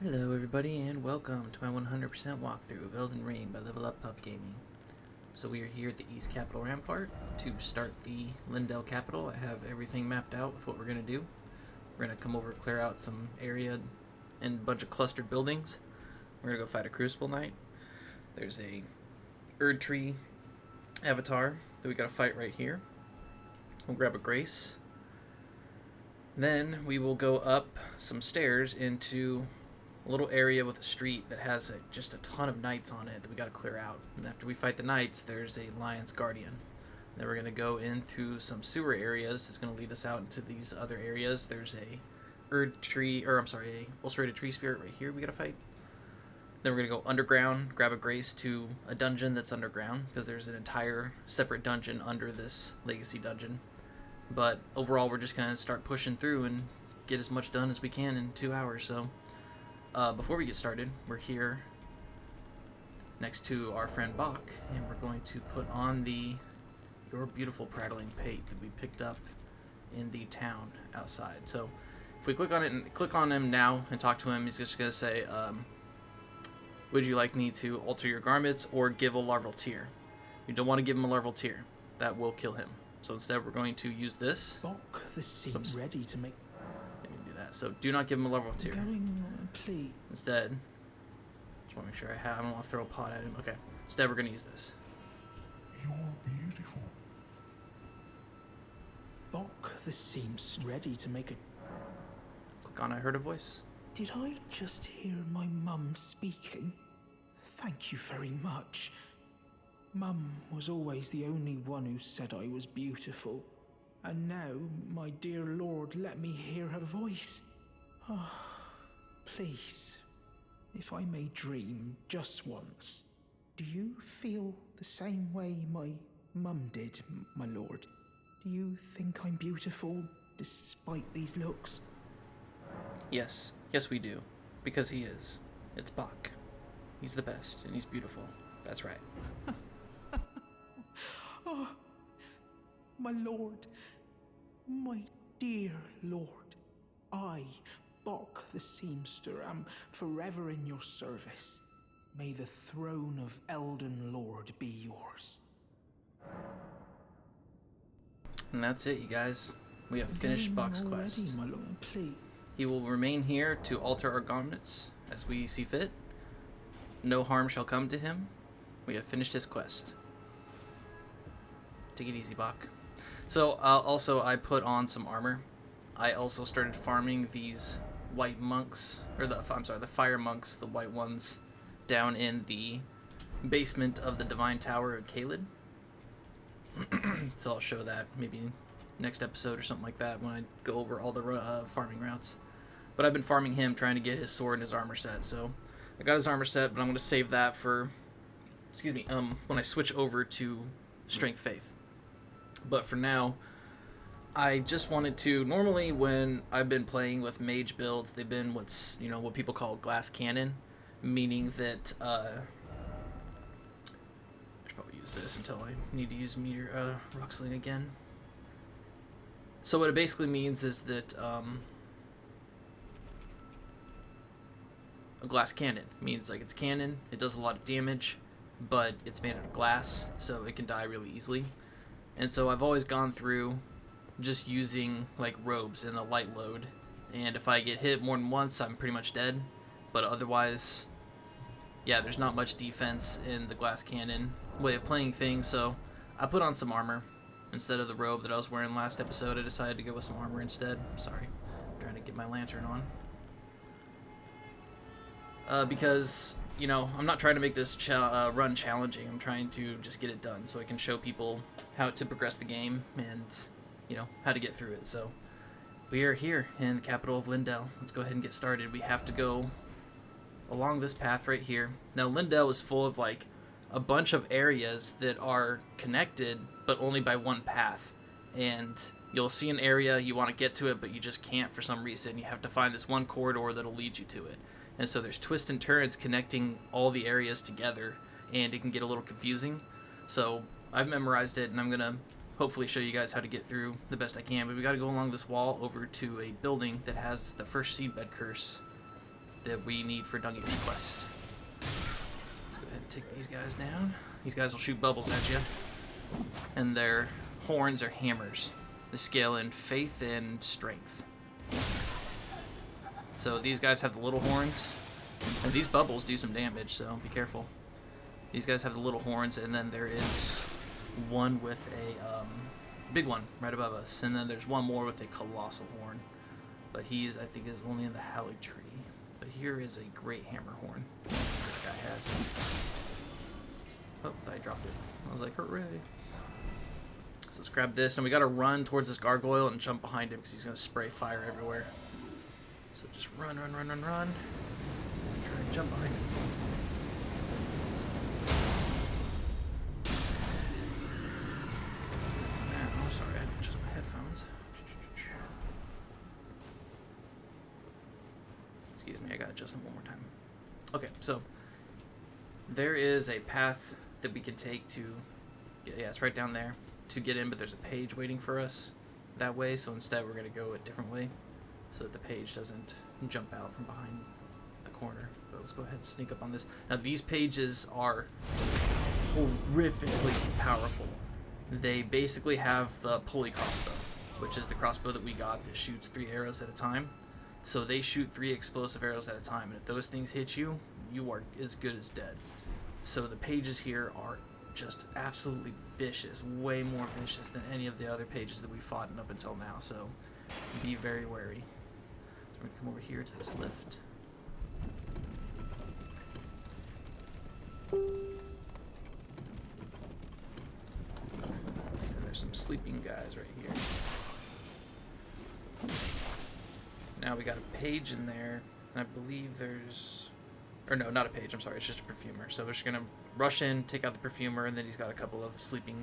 Hello everybody and welcome to my 100% walkthrough of Elden Ring by Level Up Pub Gaming. So we are here at the East Capital Rampart to start the Lyndell capital. I have everything mapped out with what we're going to do. We're going to come over, clear out some area and a bunch of clustered buildings. We're going to go fight a Crucible Knight. There's a Erdtree Avatar that we got to fight right here. We'll grab a Grace. Then we will go up some stairs into a little area with a street that has just a ton of knights on it that we got to clear out. And after we fight the knights, there's a Lion's Guardian. Then we're going to go into some sewer areas. It's going to lead us out into these other areas. There's a Ulcerated tree spirit right here we got to fight. Then we're going to go underground, grab a Grace to a dungeon that's underground, because there's an entire separate dungeon under this legacy dungeon. But overall, we're just going to start pushing through and get as much done as we can in 2 hours. So before we get started, we're here next to our friend Bach, and we're going to put on your beautiful prattling pate that we picked up in the town outside. So if we click on it and click on him now and talk to him, he's just going to say, would you like me to alter your garments or give a larval tear? You don't want to give him a larval tear. That will kill him. So instead, we're going to use this. Bach, this seems ready to make. Let me do that. So do not give him a larval tear. Please. Instead, just want to make sure I don't want to throw a pot at him. Okay. Instead, we're going to use this. You're beautiful. Bach, this seems ready to make a. Click on I heard a voice. Did I just hear my mum speaking? Thank you very much. Mum was always the only one who said I was beautiful. And now, my dear Lord, let me hear her voice. Oh, please, if I may dream just once, do you feel the same way my mum did, my lord? Do you think I'm beautiful, despite these looks? Yes. Yes, we do. Because he is. It's Bach. He's the best, and he's beautiful. That's right. Oh, my lord, my dear lord, I, Bach the seamster, am forever in your service. May the throne of Elden Lord be yours. And that's it, you guys. We have finished Bach's quest. My lord, please. He will remain here to alter our garments as we see fit. No harm shall come to him. We have finished his quest. Take it easy, Bach. So, also, I put on some armor. I also started farming these white monks, or the fire monks, the white ones, down in the basement of the Divine Tower of Caelid. So I'll show that maybe next episode or something like that when I go over all the farming routes. But I've been farming him, trying to get his sword and his armor set. So I got his armor set, but I'm going to save that for, when I switch over to Strength Faith. But for now, I just wanted to, normally when I've been playing with mage builds, they've been what people call glass cannon, meaning that, I should probably use this until I need to use meteor, rock sling again. So what it basically means is that, a glass cannon means like it's cannon, it does a lot of damage, but it's made out of glass, so it can die really easily. And so I've always gone through just using like robes and a light load, and if I get hit more than once, I'm pretty much dead. But otherwise, yeah, there's not much defense in the glass cannon way of playing things, so I put on some armor. Instead of the robe that I was wearing last episode, I decided to go with some armor instead. Sorry, I'm trying to get my lantern on. Because, I'm not trying to make this run challenging. I'm trying to just get it done so I can show people how to progress the game and, how to get through it. So we are here in the capital of Lyndell. Let's go ahead and get started. We have to go along this path right here. Now, Lyndell is full of, a bunch of areas that are connected, but only by one path. And you'll see an area, you want to get to it, but you just can't for some reason. You have to find this one corridor that'll lead you to it. And so there's twists and turns connecting all the areas together, and it can get a little confusing. So I've memorized it, and I'm going to hopefully show you guys how to get through the best I can. But we got to go along this wall over to a building that has the first seedbed curse that we need for Dungeon's quest. Let's go ahead and take these guys down. These guys will shoot bubbles at you, and their horns are hammers. They scale in faith and strength. So these guys have the little horns, and these bubbles do some damage, so be careful. These guys have the little horns, and then there is one with a big one right above us, and then there's one more with a colossal horn. But he's, I think, is only in the Hallowed Tree. But here is a great hammer horn this guy has. Oh, I dropped it. I was like, hooray. So let's grab this, and we gotta run towards this gargoyle and jump behind him because he's gonna spray fire everywhere. So just run. Try and jump behind him. Oh, sorry, I had to adjust my headphones. Excuse me, I gotta adjust them one more time. Okay, so there is a path that we can take to, yeah, it's right down there, to get in, but there's a page waiting for us that way, so instead we're gonna go a different way so that the page doesn't jump out from behind the corner. But let's go ahead and sneak up on this. Now these pages are horrifically powerful. They basically have the pulley crossbow, which is the crossbow that we got that shoots 3 arrows at a time. So they shoot 3 explosive arrows at a time, and if those things hit you, you are as good as dead. So the pages here are just absolutely vicious, way more vicious than any of the other pages that we've fought up until now, so be very wary. So we're going to come over here to this lift. And there's some sleeping guys right here. Now we got a page in there, and I believe there's... Or no, not a page, I'm sorry, it's just a perfumer. So we're just gonna rush in, take out the perfumer, and then he's got a couple of sleeping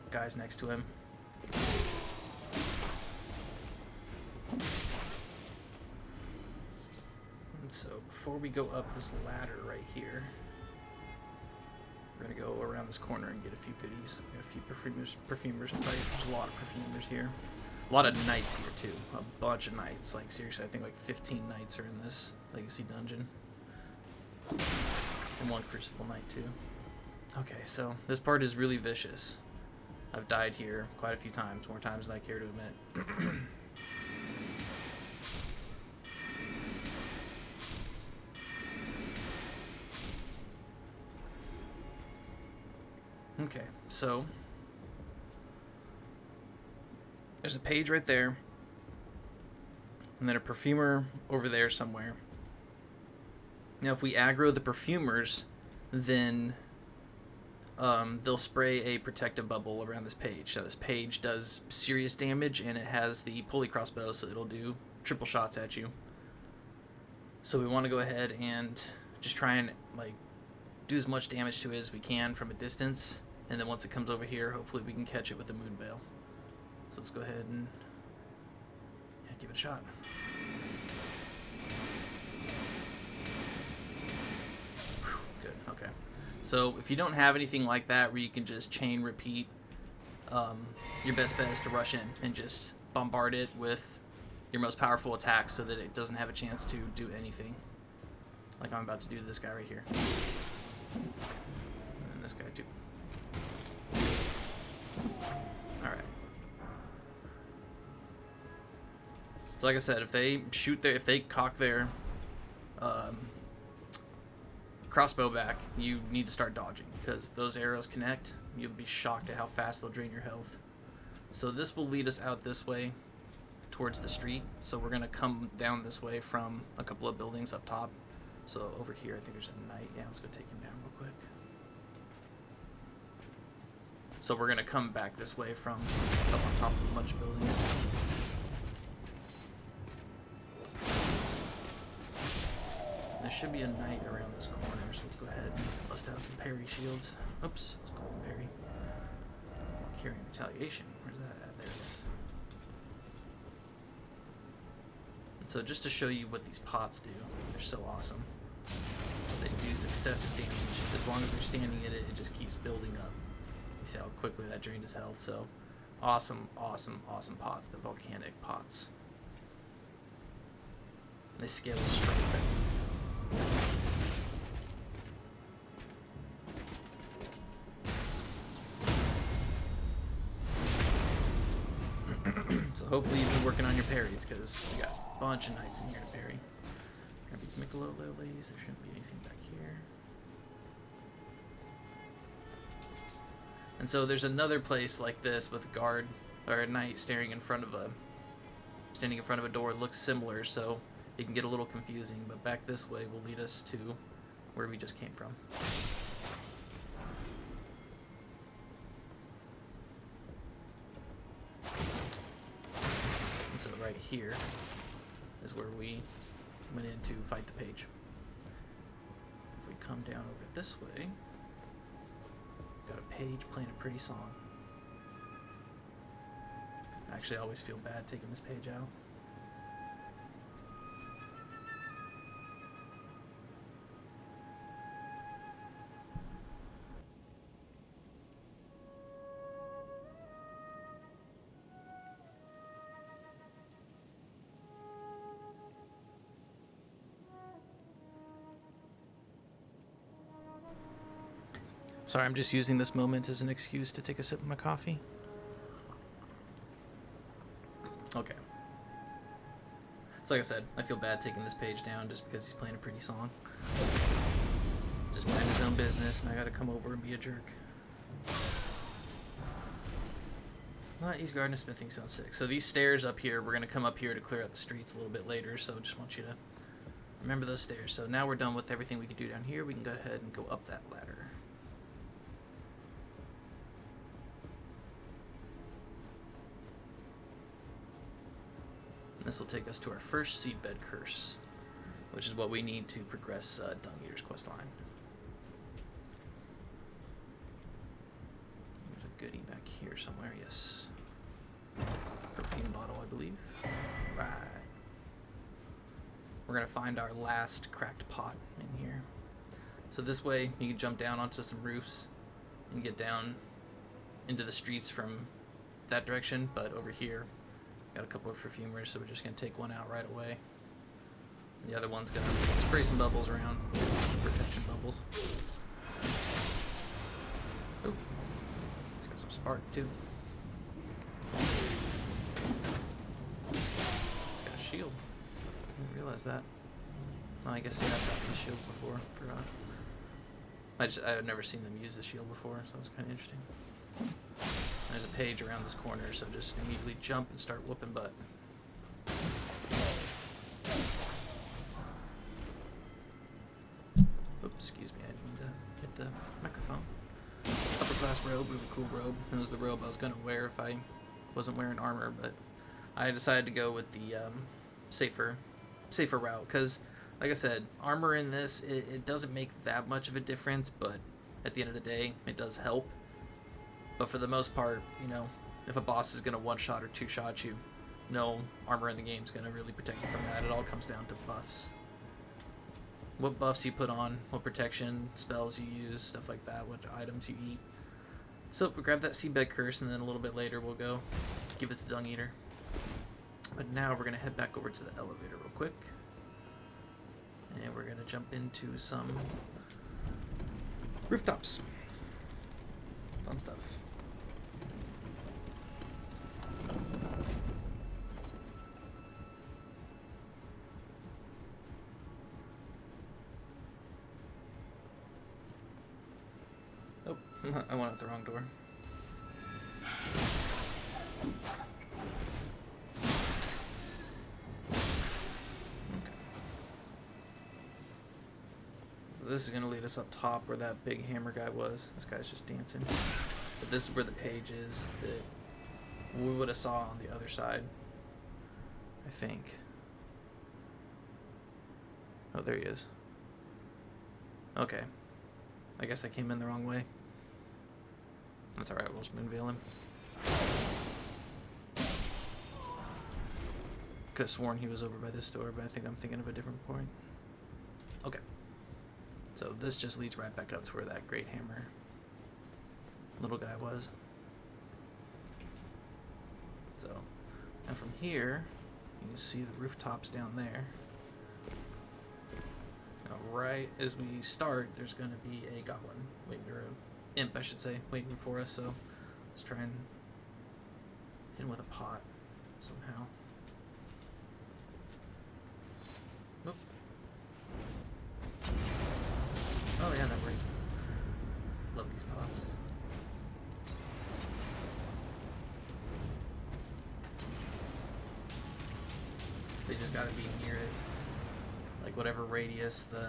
guys next to him. And so before we go up this ladder right here, we're gonna go around this corner and get a few goodies. We got a few perfumers to fight. There's a lot of perfumers here. A lot of knights here too. A bunch of knights. Like seriously, I think like 15 knights are in this legacy dungeon. And 1 Crucible Knight too. Okay, so this part is really vicious. I've died here quite a few times, more times than I care to admit. Okay, so there's a page right there, and then a perfumer over there somewhere. Now, if we aggro the perfumers, then they'll spray a protective bubble around this page. So this page does serious damage, and it has the pulley crossbow, so it'll do triple shots at you. So we want to go ahead and just try and like do as much damage to it as we can from a distance, and then once it comes over here, hopefully we can catch it with the moon veil. So let's go ahead and give it a shot. Good, okay. So if you don't have anything like that where you can just chain repeat, your best bet is to rush in and just bombard it with your most powerful attacks so that it doesn't have a chance to do anything. Like I'm about to do to this guy right here. And this guy too. Alright. So like I said, if they cock their crossbow back, you need to start dodging, because if those arrows connect, you'll be shocked at how fast they'll drain your health. So this will lead us out this way towards the street. So we're gonna come down this way from a couple of buildings up top. So over here, I think there's a knight. Yeah, let's go take him down real quick. So we're gonna come back this way from up on top of a bunch of buildings. There should be a knight around this corner, so let's go ahead and bust out some parry shields. Oops, let's go and parry. Carrying retaliation. Where's that at? There it is. And so just to show you what these pots do, they're so awesome. They do successive damage. As long as they're standing in it, it just keeps building up. You see how quickly that drained his health. So awesome, awesome, awesome pots. The volcanic pots. They scale straight back. So hopefully you've been working on your parries, because we got a bunch of knights in here to parry. Grab these Michelotes, there shouldn't be anything back here. And so there's another place like this with a guard or a knight standing in front of a door. It looks similar, so it can get a little confusing, but back this way will lead us to where we just came from. And so right here is where we went in to fight the page. If we come down over this way, got a page playing a pretty song. Actually, I always feel bad taking this page out. Sorry, I'm just using this moment as an excuse to take a sip of my coffee. Okay. So like I said, I feel bad taking this page down just because he's playing a pretty song. Just mind his own business, and I gotta come over and be a jerk. But he's guarding a smithing zone 6. So these stairs up here, we're gonna come up here to clear out the streets a little bit later, so just want you to remember those stairs. So now we're done with everything we can do down here. We can go ahead and go up that ladder. This will take us to our first seedbed curse, which is what we need to progress Dung Eater's questline. There's a goodie back here somewhere, yes. Perfume bottle, I believe. Right. We're gonna find our last cracked pot in here. So this way, you can jump down onto some roofs and get down into the streets from that direction, but over here, got a couple of perfumers, so we're just going to take one out right away. The other one's going to spray some bubbles around. Protection bubbles. Oh, he's got some spark, too. He's got a shield. I didn't realize that. Well, I guess he had dropped the shield before. Forgot. I had never seen them use the shield before, so it's kind of interesting. There's a page around this corner, so just immediately jump and start whooping butt. Oops, excuse me, I didn't mean to hit the microphone. Upper class robe, really cool robe. It was the robe I was going to wear if I wasn't wearing armor, but I decided to go with the safer route, because, like I said, armor in this, it doesn't make that much of a difference, but at the end of the day, it does help. But for the most part, you know, if a boss is going to one-shot or two-shot you, no armor in the game is going to really protect you from that. It all comes down to buffs. What buffs you put on, what protection, spells you use, stuff like that, what items you eat. So we'll grab that seedbed curse, and then a little bit later we'll go give it to Dung Eater. But now we're going to head back over to the elevator real quick. And we're going to jump into some rooftops. Fun stuff. Oh, I went out the wrong door. Okay. So this is going to lead us up top where that big hammer guy was. This guy's just dancing. But this is where the page is that we would have saw on the other side, I think. Oh, there he is. Okay. I guess I came in the wrong way. That's alright, we'll just moonveil him. Could have sworn he was over by this door, but I think I'm thinking of a different point. Okay. So this just leads right back up to where that great hammer little guy was. So, and from here, you can see the rooftops down there. Now right as we start, there's going to be a goblin waiting, or a imp, I should say, waiting for us. So let's try and hit him with a pot somehow. Nope. Oh yeah, that worked. Love these pots. They just gotta be near it. Like whatever radius the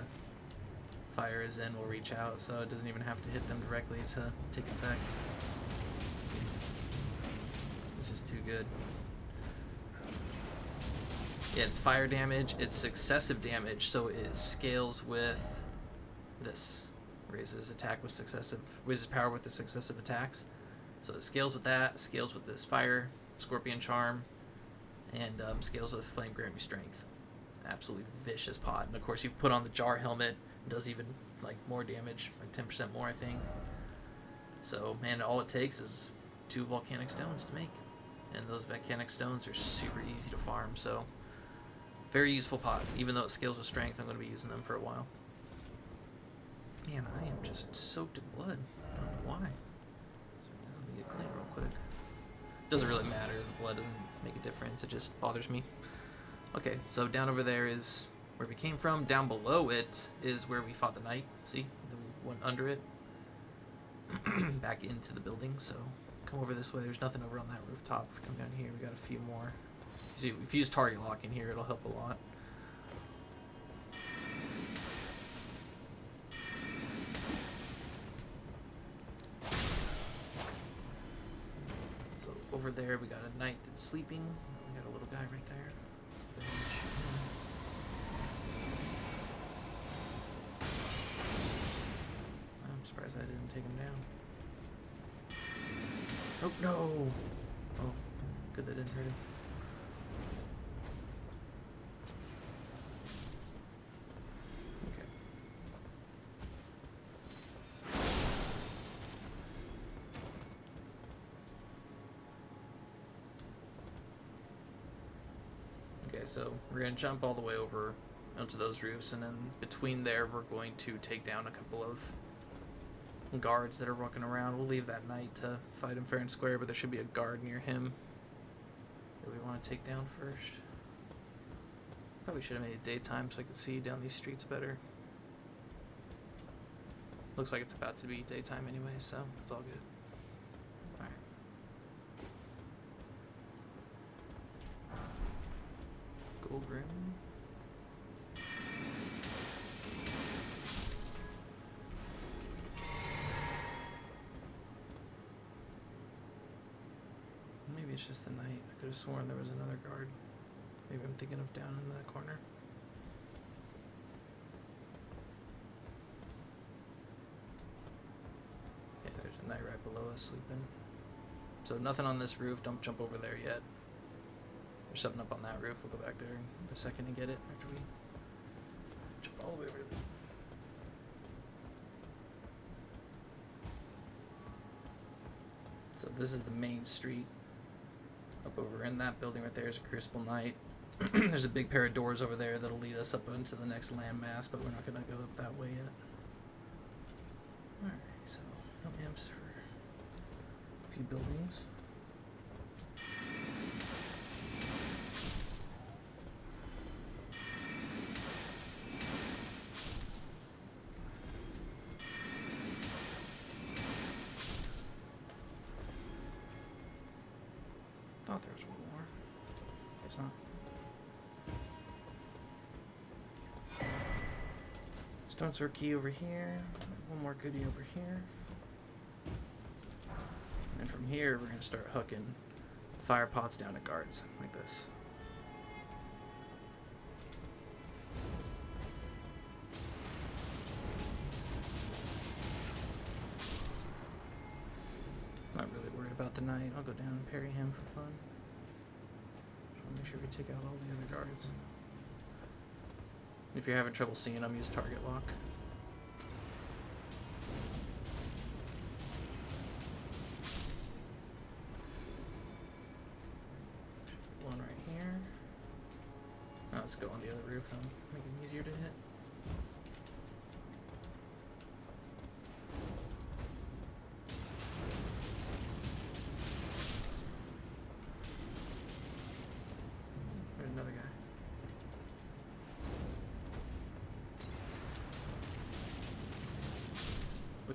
fire is in will reach out, so it doesn't even have to hit them directly to take effect. See? It's just too good. Yeah, it's fire damage, it's successive damage, so it scales with this. Raises power with the successive attacks. So it scales with that, scales with this fire, scorpion charm, and scales with flame grant me strength. Absolutely vicious pot. And of course you've put on the jar helmet, it does even like more damage, like 10% more I think. So man, all it takes is 2 volcanic stones to make. And those volcanic stones are super easy to farm, so very useful pot. Even though it scales with strength, I'm going to be using them for a while. Man, I am just soaked in blood. I don't know why. So let me get clean real quick. Doesn't really matter. The blood doesn't make a difference. It just bothers me. Okay, so down over there is where we came from. Down below it is where we fought the knight. See? Then we went under it. Back into the building. So come over this way. There's nothing over on that rooftop. If we come down here, we got a few more. See, if you use target lock in here, it'll help a lot. So over there, we got a knight that's sleeping. We got a little guy right there. I'm surprised I didn't take him down. Oh no! Oh, good that didn't hurt him. Okay. Okay, so we're going to jump all the way over onto those roofs, and then between there we're going to take down a couple of guards that are walking around. We'll leave that knight to fight him fair and square, but there should be a guard near him that we want to take down first. Probably should have made it daytime so I could see down these streets better. Looks like it's about to be daytime anyway, so it's all good. Alright. Gold ring. Maybe it's just the knight. I could have sworn there was another guard. Maybe I'm thinking of down in that corner. Yeah, there's a knight right below us sleeping. So nothing on this roof. Don't jump over there yet. There's something up on that roof. We'll go back there in a second and get it after we jump all the way over to this. So this is the main street. Up over in that building right there is a Crucible Knight. There's a big pair of doors over there that'll lead us up into the next landmass, but we're not going to go up that way yet. Alright, so no imps for a few buildings. Thought there was one more. Guess not. Stone sword key over here. One more goodie over here. And from here, we're going to start hooking fire pots down at guards like this. Not really worried about the knight. I'll go down and parry him for fun. Just want to make sure we take out all the other guards. If you're having trouble seeing them, use target lock. One right here. Now let's go on the other roof and make it easier to hit.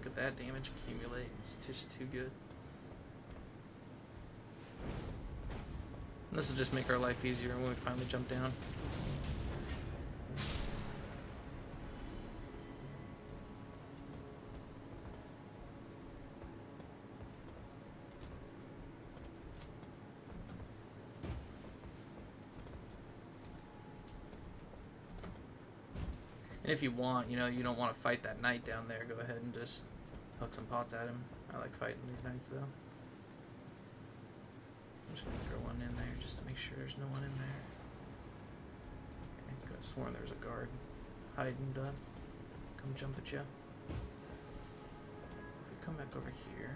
at that damage accumulate. It's just too good. And this will just make our life easier when we finally jump down. And if you want, you know, you don't want to fight that knight down there, go ahead and just hook some pots at him. I like fighting these knights, though. I'm just going to throw one in there just to make sure there's no one in there. Okay, could have sworn there was a guard hiding to come jump at you. If we come back over here...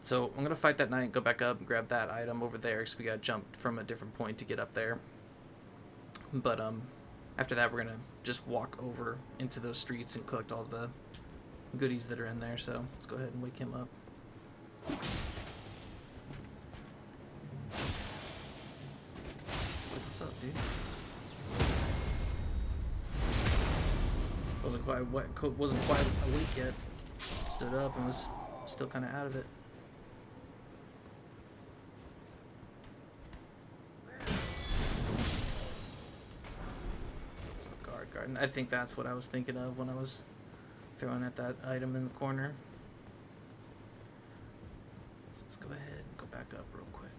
So I'm going to fight that knight, go back up, and grab that item over there, because we got to jump from a different point to get up there. But after that, we're going to just walk over into those streets and collect all the goodies that are in there. So let's go ahead and wake him up. What's up, dude? Wasn't quite awake yet. Stood up and was still kind of out of it. I think that's what I was thinking of when I was throwing at that item in the corner. So let's go ahead and go back up real quick.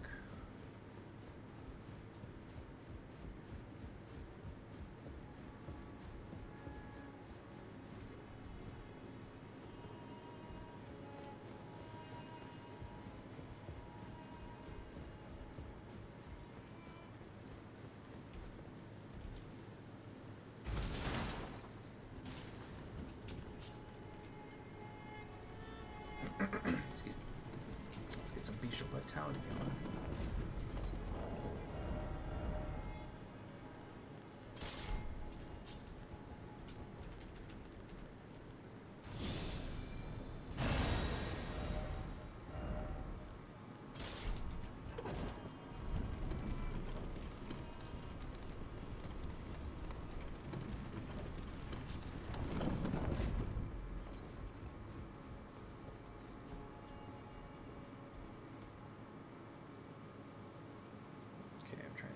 Let's get some bestial vitality going.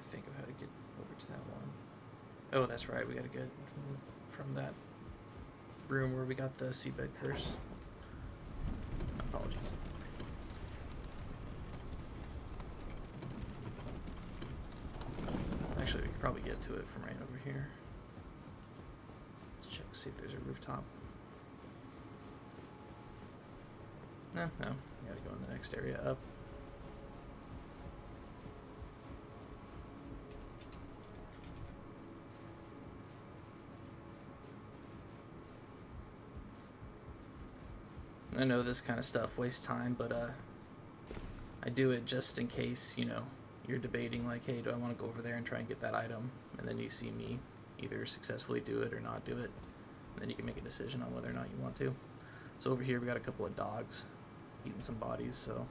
Think of how to get over to that one. Oh, that's right. We gotta get from that room where we got the seabed curse. Apologies. Actually, we could probably get to it from right over here. Let's check, see if there's a rooftop. No, we gotta go in the next area up. I know this kind of stuff wastes time, but I do it just in case, you know, you're debating like, hey, do I want to go over there and try and get that item? And then you see me either successfully do it or not do it. And then you can make a decision on whether or not you want to. So over here we got a couple of dogs eating some bodies, so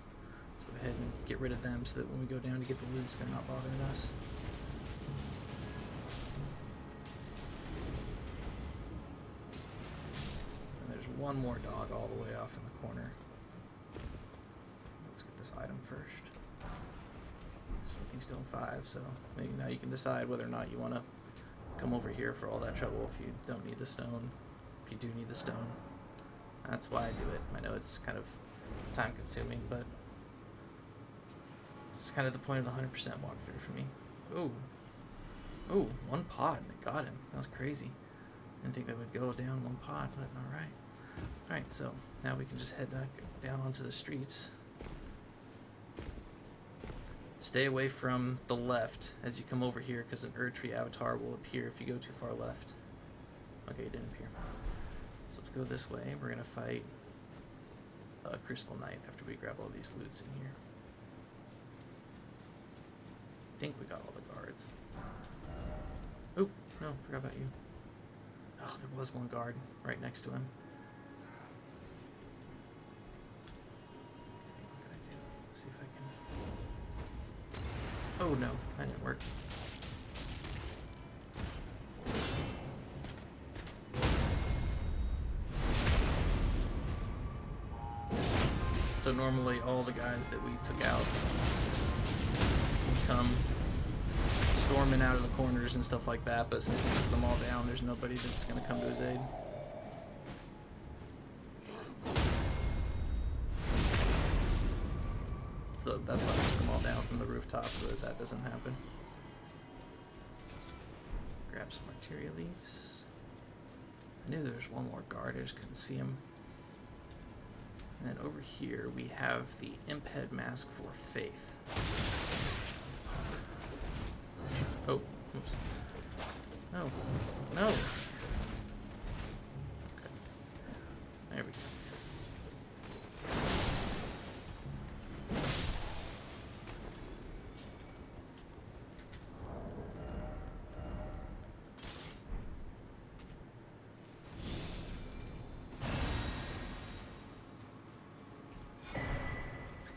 let's go ahead and get rid of them so that when we go down to get the loots, they're not bothering us. One more dog all the way off in the corner. Let's get this item first. Something's still 5, so maybe now you can decide whether or not you want to come over here for all that trouble if you don't need the stone. If you do need the stone, that's why I do it. I know it's kind of time consuming, but it's kind of the point of the 100% walkthrough for me. Ooh, one pot and it got him. That was crazy. Didn't think that would go down one pot, but alright. Alright, so now we can just head back down onto the streets. Stay away from the left as you come over here, because an Erdtree Avatar will appear if you go too far left. Okay, it didn't appear. So let's go this way. We're going to fight a Crucible Knight after we grab all these loots in here. I think we got all the guards. Oop, no, forgot about you. Oh, there was one guard right next to him. Okay, what can I do? See if I can... Oh no, that didn't work. So normally all the guys that we took out come storming out of the corners and stuff like that, but since we took them all down, there's nobody that's going to come to his aid. So that's why we took them all down from the rooftop, so that that doesn't happen. Grab some arteria leaves. I knew there was one more guard, I just couldn't see him. And then over here we have the Imp Head Mask for Faith. Oh, oops. No, no. Okay. There we go.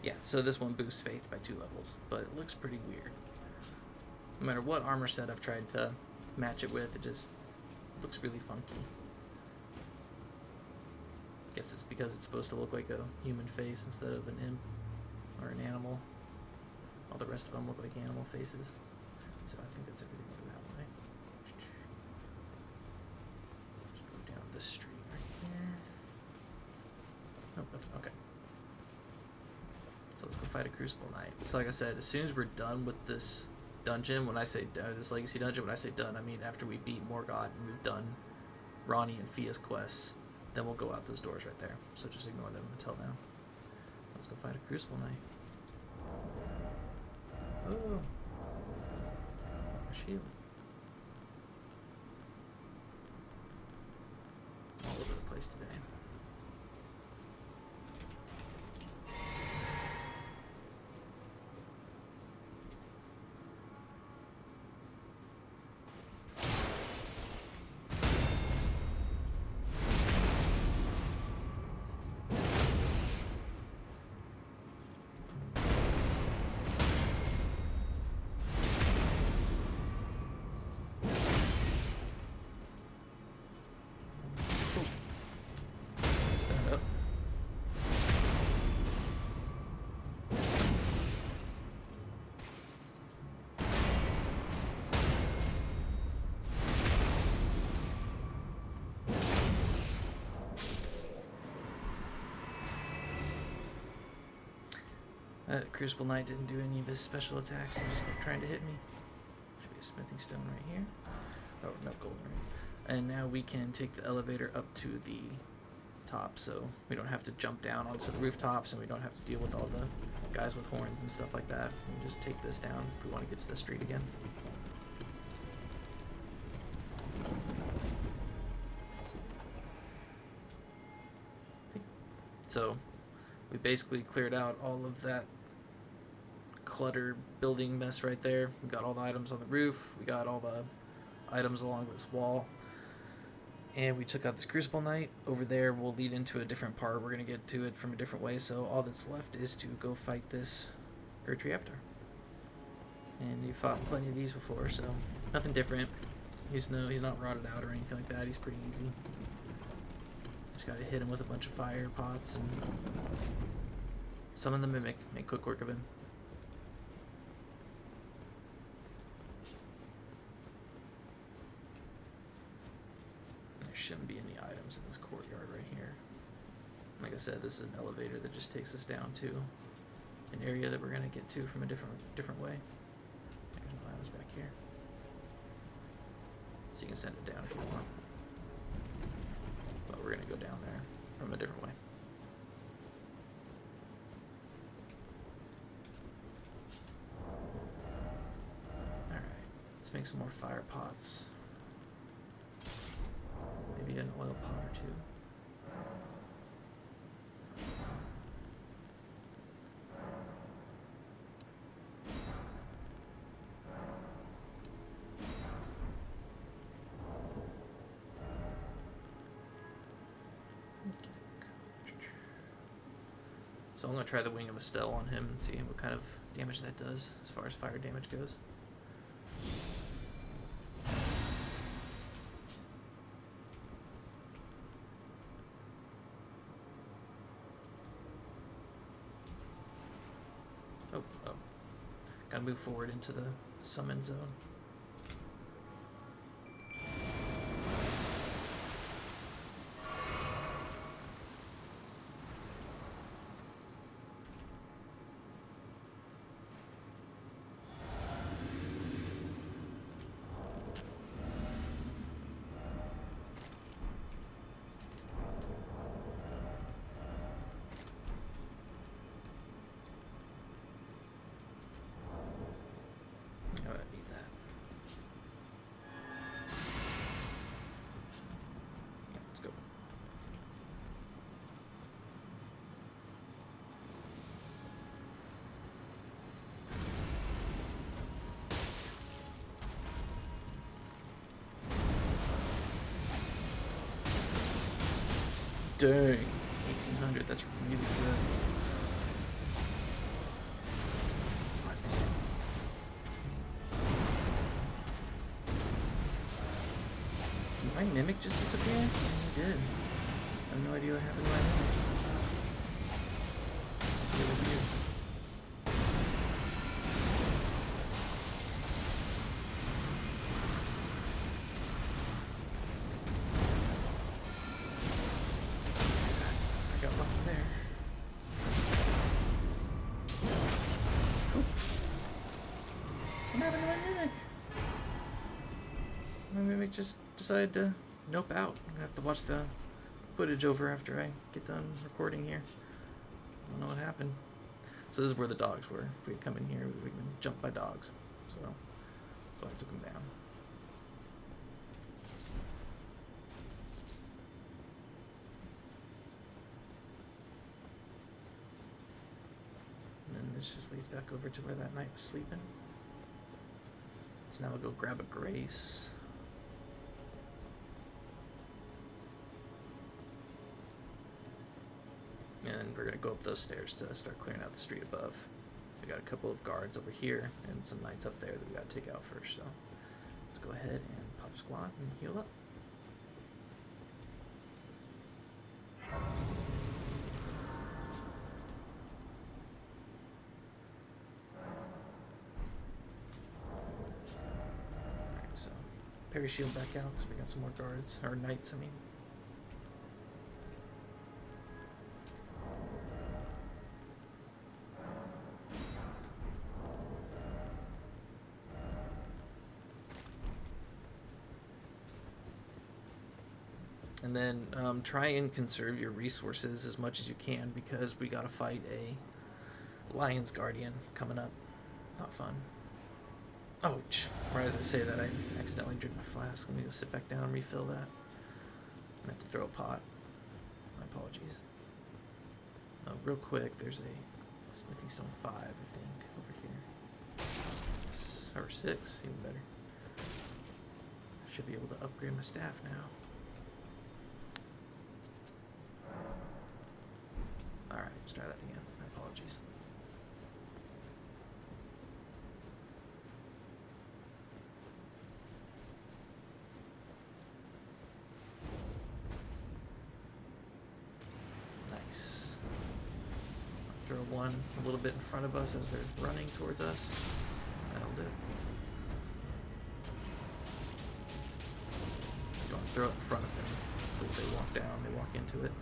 Yeah, so this one boosts Faith by 2 levels, but it looks pretty weird. No matter what armor set I've tried to match it with, it just looks really funky. Guess it's because it's supposed to look like a human face instead of an imp or an animal. All the rest of them look like animal faces. So I think that's everything going that way. Just go down this street right here. Oh, okay. So let's go fight a Crucible Knight. So like I said, as soon as we're done with this dungeon, when I say this Legacy dungeon, when I say done, I mean after we beat Morgott and we've done Ronnie and Fia's quests, then we'll go out those doors right there. So just ignore them until now. Let's go fight a Crucible Knight. Oh, a shield. All over the place today. That Crucible Knight didn't do any of his special attacks, he just kept trying to hit me. Should be a smithing stone right here. Oh, no, gold ring. And now we can take the elevator up to the top, so we don't have to jump down onto the rooftops and we don't have to deal with all the guys with horns and stuff like that. We can just take this down if we want to get to the street again. So we basically cleared out all of that cluttered building mess right there. We got all the items on the roof. We got all the items along this wall. And we took out this Crucible Knight. Over there will lead into a different part. We're going to get to it from a different way. So all that's left is to go fight this Erdtree Avatar. And you've fought plenty of these before, so nothing different. He's not rotted out or anything like that. He's pretty easy. Just got to hit him with a bunch of fire pots and summon the Mimic. Make quick work of him. There shouldn't be any items in this courtyard right here. Like I said, this is an elevator that just takes us down to an area that we're going to get to from a different way. There's no items back here. So you can send it down if you want. But we're going to go down there from a different way. Alright, let's make some more fire pots. Maybe an oil pot or two. So I'm going to try the Wing of Estelle on him and see what kind of damage that does as far as fire damage goes. Oh. Gotta move forward into the summon zone. Oh, I need that. Yeah, let's go. Dang, 1800, that's really good. Oh, I missed it. Did my Mimic just disappear? Yeah, it did. I have no idea what happened to my Mimic. It's really weird. I got lucky there. Oop. What happened to my Mimic? My Mimic just decided to nope out. I'm gonna have to watch the footage over after I get done recording here. I don't know what happened. So this is where the dogs were. If we had come in here, we would have been jumped by dogs. So that's why I took them down. And then this just leads back over to where that knight was sleeping. So now we'll go grab a Grace. And we're going to go up those stairs to start clearing out the street above. We got a couple of guards over here and some knights up there that we got to take out first. So let's go ahead and pop a squat and heal up. Alright, so parry shield back out because we got some more guards, or knights, I mean. And then try and conserve your resources as much as you can because we gotta fight a Lion's Guardian coming up. Not fun. Oh, right as I say that, I accidentally drank my flask. Let me go sit back down and refill that. I meant to throw a pot. My apologies. Oh, real quick, there's a Smithing Stone 5, I think, over here. Or 6, even better. Should be able to upgrade my staff now. Alright, let's try that again. My apologies. Nice. Throw one a little bit in front of us as they're running towards us. That'll do. So you want to throw it in front of them. So as they walk down, they walk into it.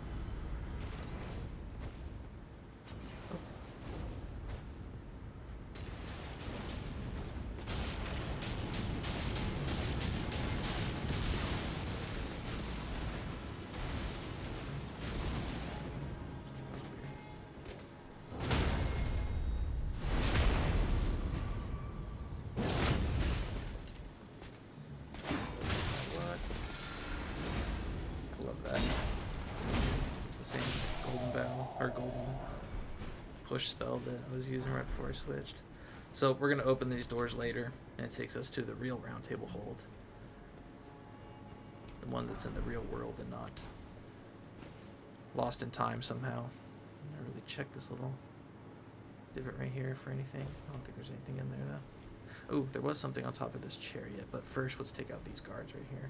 Push spell that I was using right before I switched. So we're going to open these doors later, and it takes us to the real Round Table Hold. The one that's in the real world and not lost in time somehow. really check this little divot right here for anything. I don't think there's anything in there though. Oh, there was something on top of this chariot, but first let's take out these guards right here.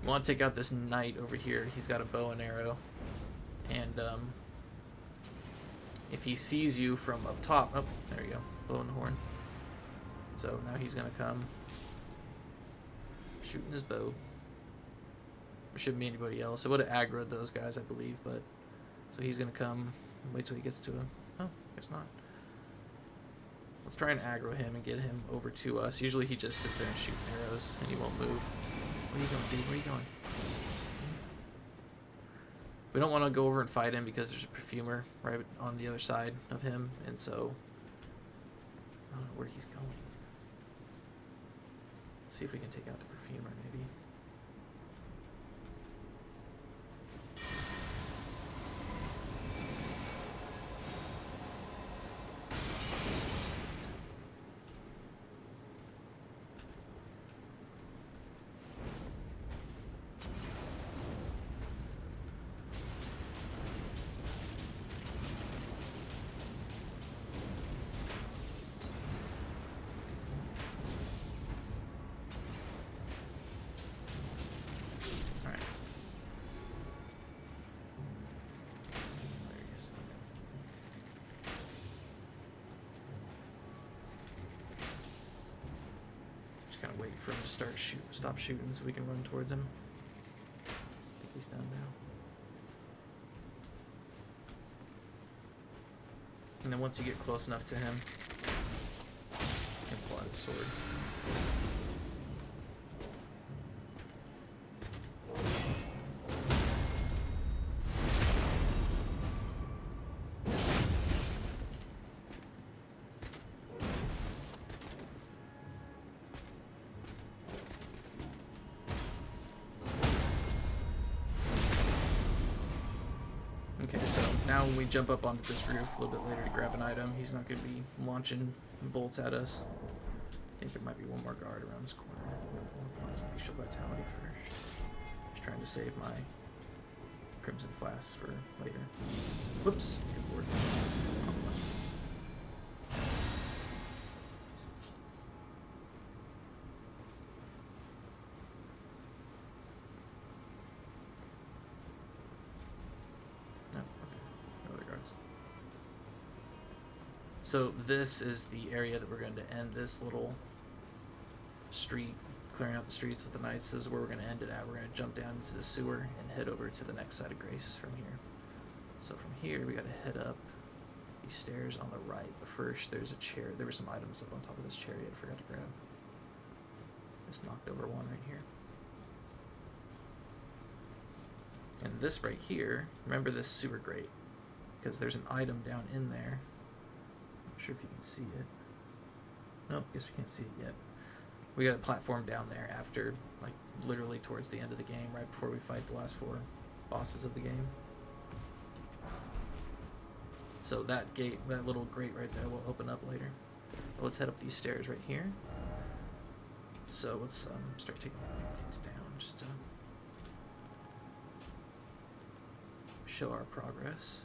We want to take out this knight over here. He's got a bow and arrow. And if he sees you from up top, oh, there you go, blowing the horn. So now he's gonna come shooting his bow. There shouldn't be anybody else. It would have aggroed those guys, I believe, but so he's gonna come. Wait till he gets to him. Oh, guess not. Let's try and aggro him and get him over to us. Usually he just sits there and shoots arrows and he won't move. Where are you going, dude? Where are you going? We don't want to go over and fight him because there's a perfumer right on the other side of him, and so I don't know where he's going. Let's see if we can take out the perfumer, maybe. Kind of wait for him to stop shooting so we can run towards him. I think he's down now. And then once you get close enough to him, you can pull out his sword. Okay, so now when we jump up onto this roof a little bit later to grab an item, he's not going to be launching bolts at us. I think there might be one more guard around this corner. I want some Bestial Vitality first. Just trying to save my Crimson Flask for later. Whoops, good board. So this is the area that we're going to end this little street, clearing out the streets with the knights. This is where we're going to end it at. We're going to jump down into the sewer and head over to the next side of Grace from here. So from here, we got to head up these stairs on the right. But first, there's a chair. There were some items up on top of this chariot I forgot to grab. Just knocked over one right here. And this right here, remember this sewer grate, because there's an item down in there. Not sure if you can see it. Nope, guess we can't see it yet. We got a platform down there after, like, literally towards the end of the game, right before we fight the last 4 bosses of the game. So that gate, that little grate right there will open up later. But let's head up these stairs right here. So let's start taking a few things down just to show our progress.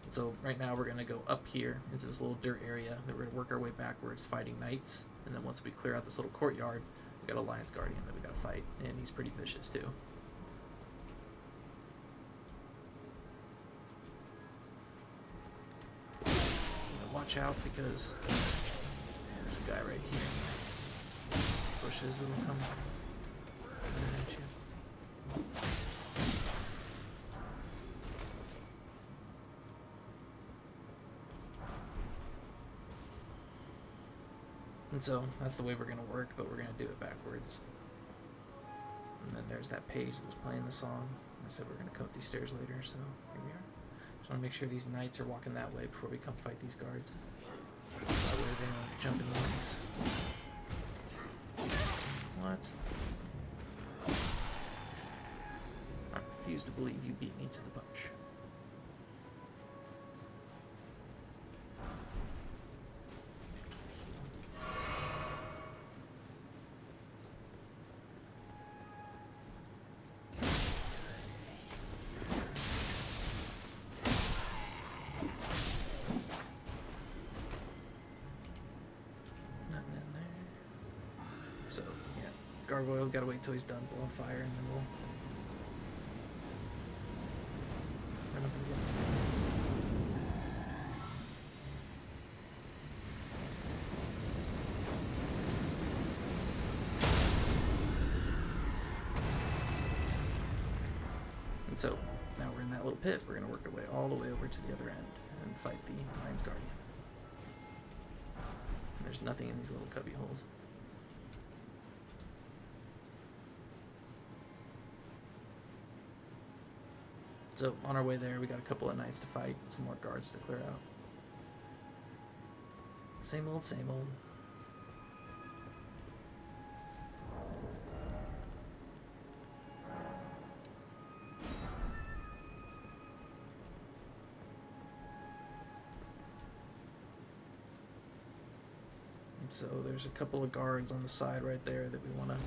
So right now we're going to go up here into this little dirt area. Then we're going to work our way backwards fighting knights. And then once we clear out this little courtyard, we got a Lion's Guardian that we got to fight. And he's pretty vicious too. Watch out because there's a guy right here. Bushes that'll come at you. And so that's the way we're going to work, but we're going to do it backwards. And then there's that page that was playing the song. I said we're going to come up these stairs later, so here we are. Just want to make sure these knights are walking that way before we come fight these guards. That way they don't jump in the wings. What? I refuse to believe you beat me to the punch. Gargoyle. Gotta wait till he's done blowing fire, and then we'll run up and get him. And so, now we're in that little pit. We're going to work our way all the way over to the other end and fight the Lion's Guardian. And there's nothing in these little cubby holes. So, on our way there, we got a couple of knights to fight, some more guards to clear out. Same old, same old. So there's a couple of guards on the side right there that we want to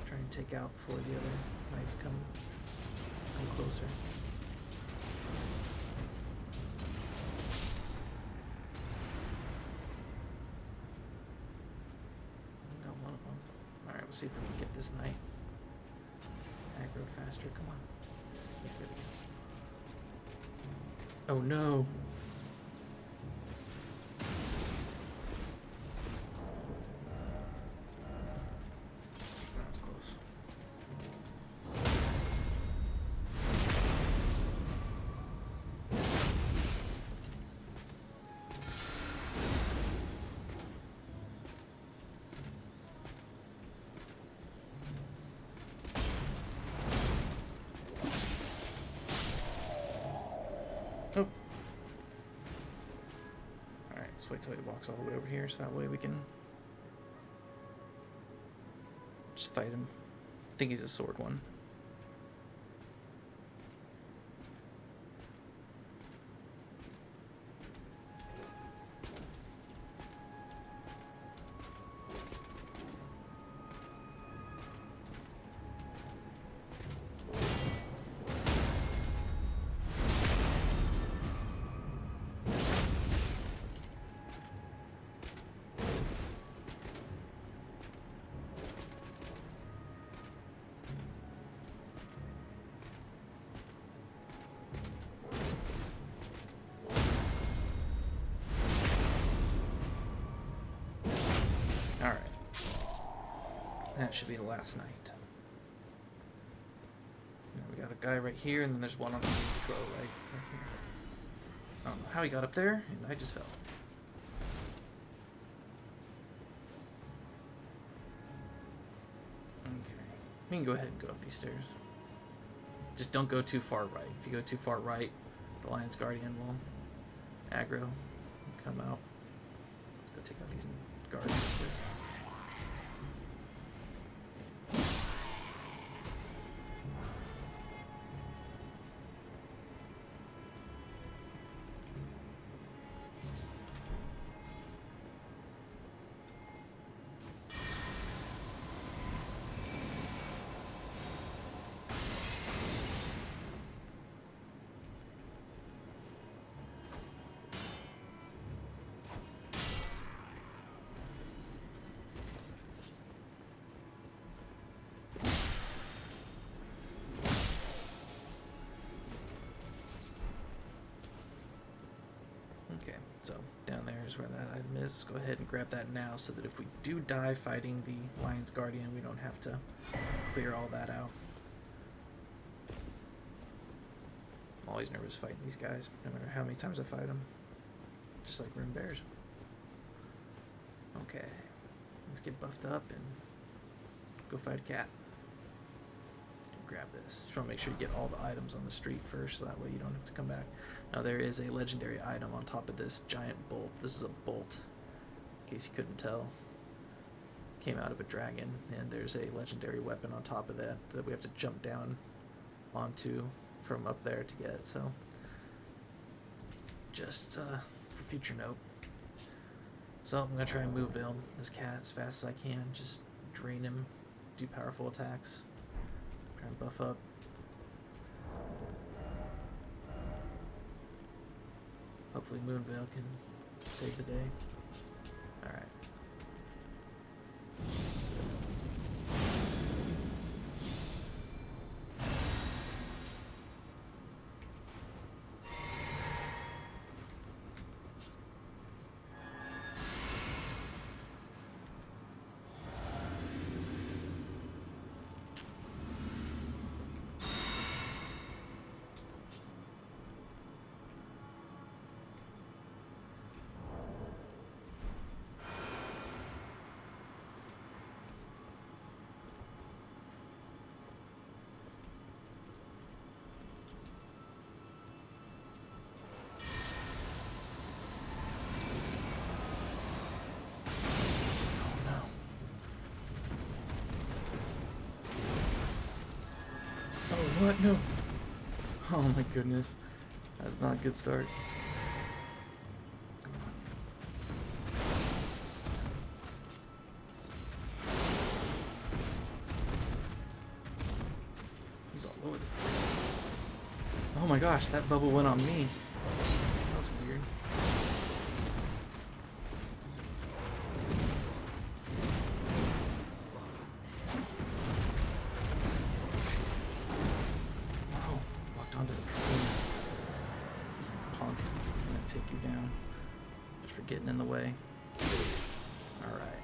try and take out before the other knights come closer. Got one of them. Alright, we'll see if we can get this knight aggroed faster. Come on. Yeah, there we go. Oh no! Oh. Alright, let's wait till he walks all the way over here so that way we can just fight him. I think he's a sword one. That should be the last night. Now we got a guy right here, and then there's one on the patrol right here. I don't know how he got up there, and I just fell. Okay. We can go ahead and go up these stairs. Just don't go too far right. If you go too far right, the Lion's Guardian will aggro and come out. So let's go take out these guards. Okay, so down there is where that item is. Let's go ahead and grab that now so that if we do die fighting the Lion's Guardian, we don't have to clear all that out. I'm always nervous fighting these guys, no matter how many times I fight them. Just like rune bears. Okay, let's get buffed up and go fight a cat. Grab this. Just want to make sure you get all the items on the street first, so that way you don't have to come back. Now there is a legendary item on top of this giant bolt. This is a bolt, in case you couldn't tell. Came out of a dragon, and there's a legendary weapon on top of that that we have to jump down onto from up there to get. So just for future note. So I'm gonna try and move this cat as fast as I can. Just drain him, do powerful attacks. Try and buff up. Hopefully Moonveil can save the day. Alright. What? No. Oh my goodness. That's not a good start. He's all over the place. Oh my gosh, that bubble went on me. That's weird. Oh, walked onto the thing. Punk. I'm gonna take you down. Just for getting in the way. Alright.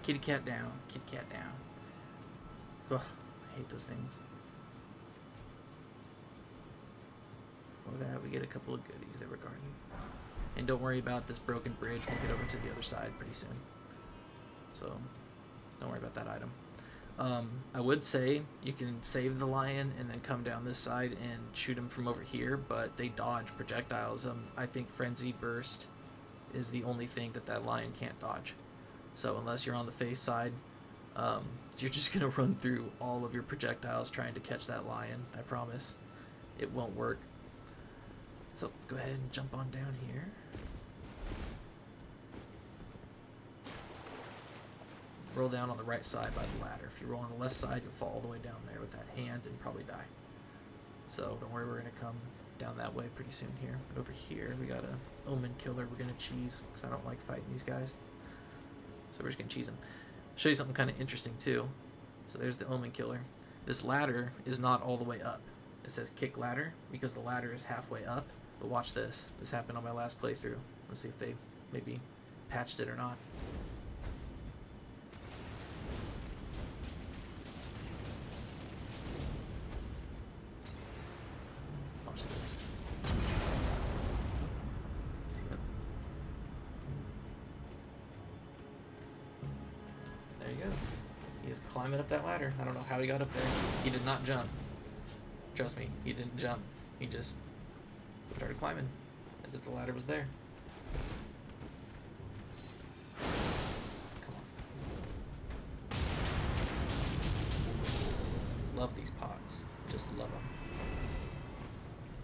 Kitty cat down. Kitty cat down. Ugh, I hate those things. For that, we get a couple of goodies that we're guarding. And don't worry about this broken bridge. We'll get over to the other side pretty soon. So, don't worry about that item. I would say you can save the lion and then come down this side and shoot him from over here, but they dodge projectiles. I think Frenzy Burst is the only thing that lion can't dodge. So unless you're on the face side, you're just going to run through all of your projectiles trying to catch that lion. I promise. It won't work. So let's go ahead and jump on down here. Roll down on the right side by the ladder. If you roll on the left side, you'll fall all the way down there with that hand and probably die. So don't worry, we're going to come down that way pretty soon here. But over here, we got a Omenkiller we're going to cheese, because I don't like fighting these guys. So we're just going to cheese them. Show you something kind of interesting too. So there's the Omenkiller. This ladder is not all the way up. It says kick ladder because the ladder is halfway up. But watch this. This happened on my last playthrough. Let's see if they maybe patched it or not. Watch this. See that? There he goes. He is climbing up that ladder. I don't know how he got up there. He did not jump. Trust me, he didn't jump. He just started climbing as if the ladder was there. Come on. Love these pots. Just love them.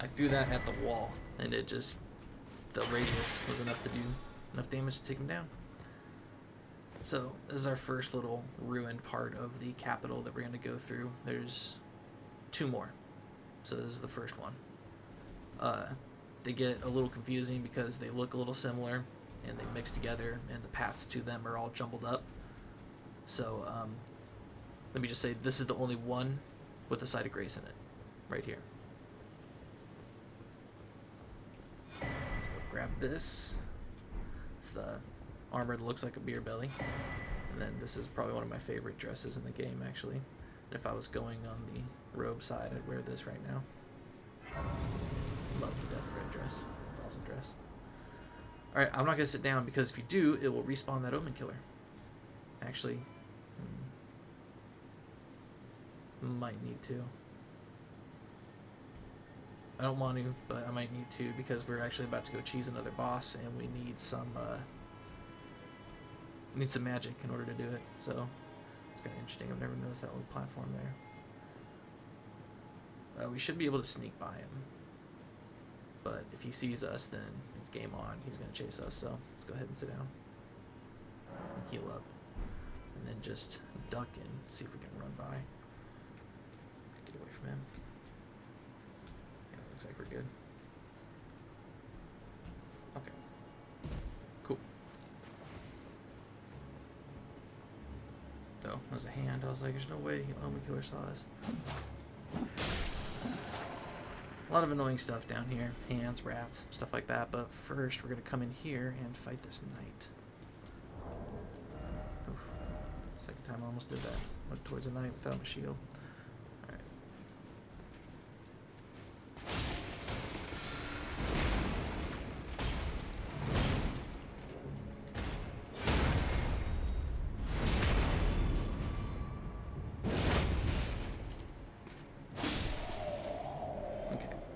I threw that at the wall, and it just, the radius was enough to do enough damage to take him down. So this is our first little ruined part of the capital that we're going to go through. There's 2 more. So this is the first one. They get a little confusing because they look a little similar and they mix together and the paths to them are all jumbled up. So let me just say this is the only one with a side of grace in it, right here. So grab this. It's the armor that looks like a beer belly. And then this is probably one of my favorite dresses in the game, actually. And if I was going on the robe side, I'd wear this right now. Love the death red dress. It's an awesome dress. Alright, I'm not going to sit down because if you do, it will respawn that Omenkiller. Actually, might need to. I don't want to, but I might need to because we're actually about to go cheese another boss and we need some magic in order to do it. So it's kind of interesting. I've never noticed that little platform there. We should be able to sneak by him. But if he sees us, then it's game on. He's going to chase us, so let's go ahead and sit down. And heal up. And then just duck and see if we can run by. Get away from him. Yeah, looks like we're good. Okay. Cool. Oh, there's a hand. I was like, there's no way Omenkiller saw us. A lot of annoying stuff down here. Hands, rats, stuff like that. But first, we're going to come in here and fight this knight. Oof. Second time I almost did that. Went towards a knight without my shield. Alright.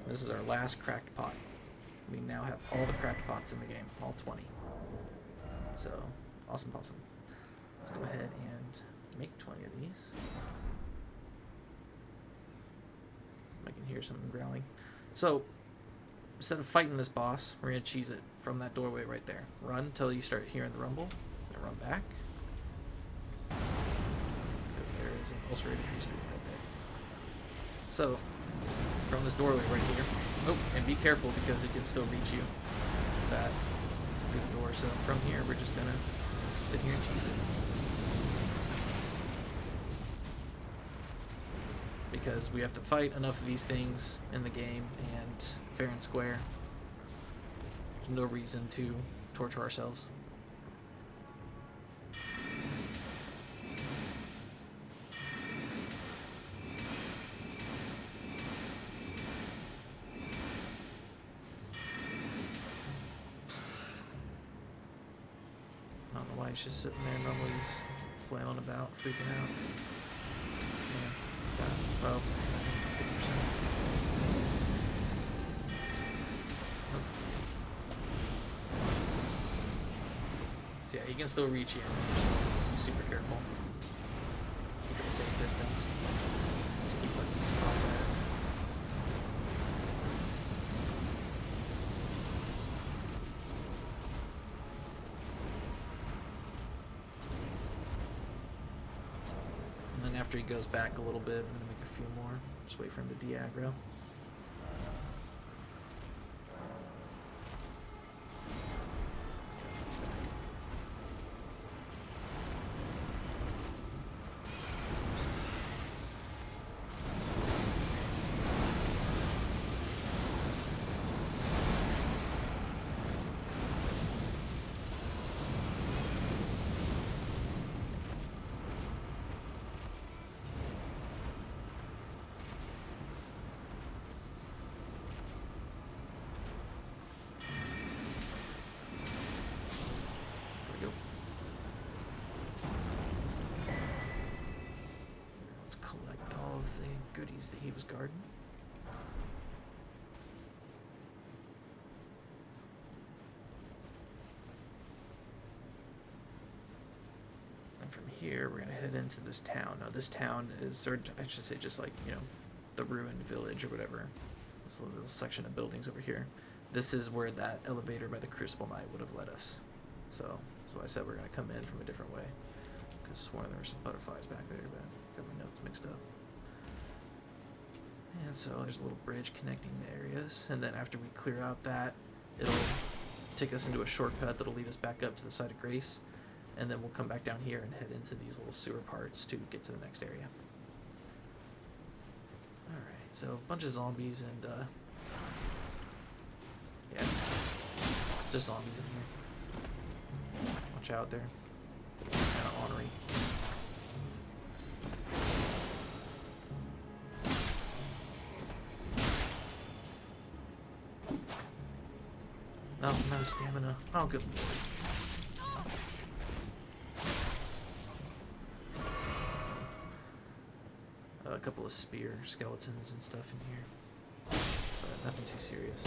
This is our last cracked pot. We now have all the cracked pots in the game, all 20. So, awesome, awesome. Let's go ahead and make 20 of these. can hear something growling. So, instead of fighting this boss, we're going to cheese it from that doorway right there. Run until you start hearing the rumble, and run back. Because there is an ulcerated tree screen right there. So, from this doorway right here. Oh, and be careful because it can still reach you. That through the door. So from here, we're just going to sit here and cheese it. Because we have to fight enough of these things in the game, and fair and square. There's no reason to torture ourselves. I don't know why he's just sitting there. Normally he's flailing about, freaking out. Yeah. Well, 50%. So yeah, he can still reach you. Just be super careful. Keep a safe distance. Just keep looking at it. And then after he goes back a little bit, I'm going to make a few more. Just wait for him to de-aggro. Goodies that he was guarding. And from here, we're going to head into this town. Now, this town is, or I should say, just like, you know, the ruined village or whatever. This little section of buildings over here. This is where that elevator by the Crucible Knight would have led us. So I said we're going to come in from a different way. Because sworn there were some butterflies back there, but got my notes mixed up. And so there's a little bridge connecting the areas, and then after we clear out that, it'll take us into a shortcut that'll lead us back up to the side of Grace, and then we'll come back down here and head into these little sewer parts to get to the next area. Alright, so a bunch of zombies and, yeah, just zombies in here. Watch out there. Kind of ornery. Oh, no stamina. Oh, good lord. A couple of spear skeletons and stuff in here. But nothing too serious.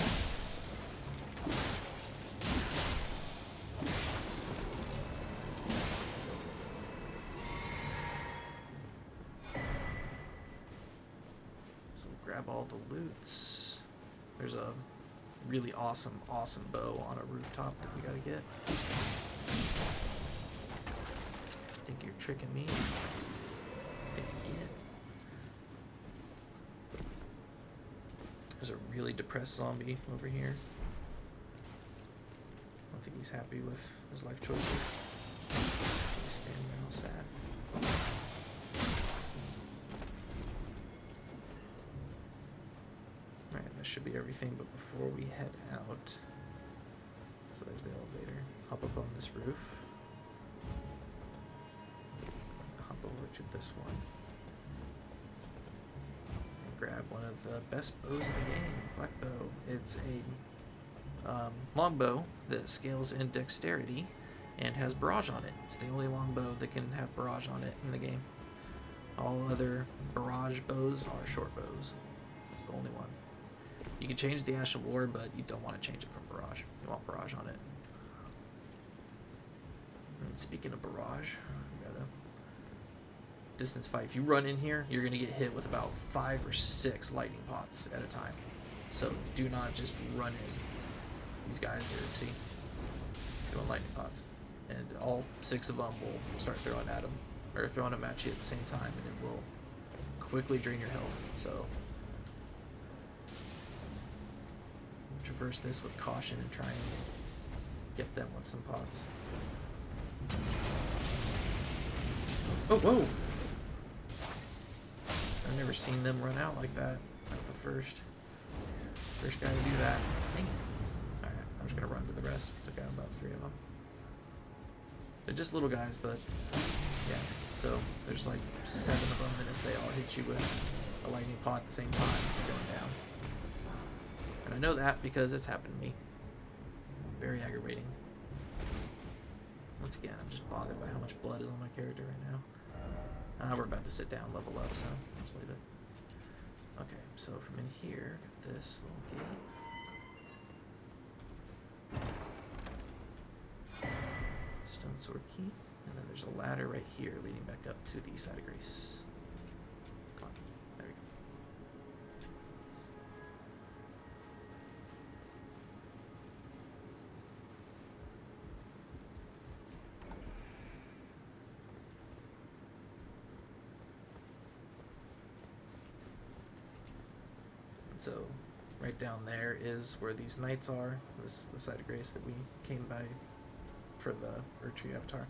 So we'll grab all the loots. There's a really awesome bow on a rooftop that we gotta get. Think you're tricking me? Think again. There's a really depressed zombie over here. I don't think he's happy with his life choices. He's standing there all sad. That should be everything, but before we head out, so there's the elevator. Hop up on this roof. Hop over to this one. And grab one of the best bows in the game, Black Bow. It's a longbow that scales in dexterity and has barrage on it. It's the only longbow that can have barrage on it in the game. All other barrage bows are short bows. It's the only one. You can change the Ash of War, but you don't want to change it from barrage. You want barrage on it. And speaking of barrage, we gotta distance fight, if you run in here, you're going to get hit with about 5 or 6 lightning pots at a time. So do not just run in. These guys are, see, doing lightning pots. And all 6 of them will start throwing at them, or throwing them at you at the same time, and it will quickly drain your health. So traverse this with caution and try and get them with some pots. Oh, whoa! I've never seen them run out like that. That's the first guy to do that. Dang it. Alright, I'm just gonna run to the rest. Took out about 3 of them. They're just little guys, but yeah. So there's like 7 of them, and if they all hit you with a lightning pot at the same time, you're going down. And I know that because it's happened to me. Very aggravating. Once again, I'm just bothered by how much blood is on my character right now. We're about to sit down, level up, so I'll just leave it. Okay, so from in here, got this little gate. Stone sword key. And then there's a ladder right here leading back up to the side of grace. Come on. There we go. So, right down there is where these knights are. This is the side of grace that we came by for the Erdtree Avatar.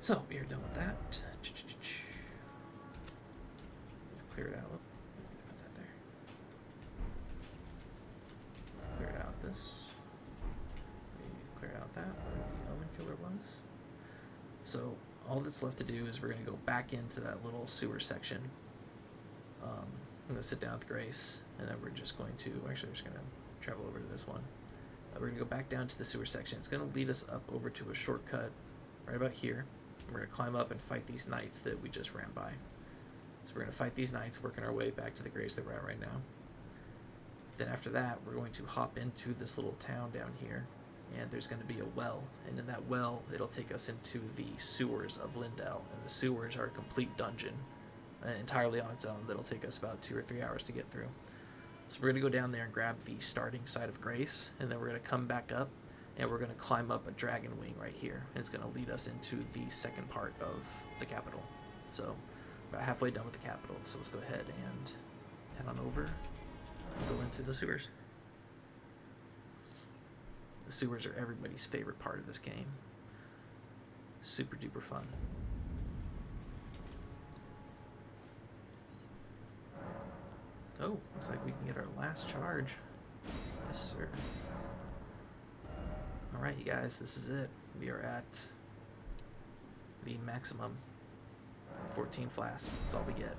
So, we are done with that. Clear it out. Put that there. Clear it out this. We clear out that, where the Omenkiller was. So, all that's left to do is we're going to go back into that little sewer section. I'm going to sit down with Grace, and then we're just going to, actually we're just going to travel over to this one. We're going to go back down to the sewer section. It's going to lead us up over to a shortcut right about here. We're going to climb up and fight these knights that we just ran by. So we're going to fight these knights, working our way back to the Grace that we're at right now. Then after that, we're going to hop into this little town down here, and there's going to be a well. And in that well, it'll take us into the sewers of Lyndell. And the sewers are a complete dungeon. Entirely on its own, that'll take us about 2 or 3 hours to get through. So we're going to go down there and grab the starting side of Grace, and then we're going to come back up, and we're going to climb up a dragon wing right here. And it's going to lead us into the second part of the capital. So about halfway done with the capital, so let's go ahead and head on over and go into the sewers. The sewers are everybody's favorite part of this game. Super duper fun. Oh, looks like we can get our last charge. Yes, sir. Alright, you guys, this is it. We are at the maximum 14 flasks. That's all we get.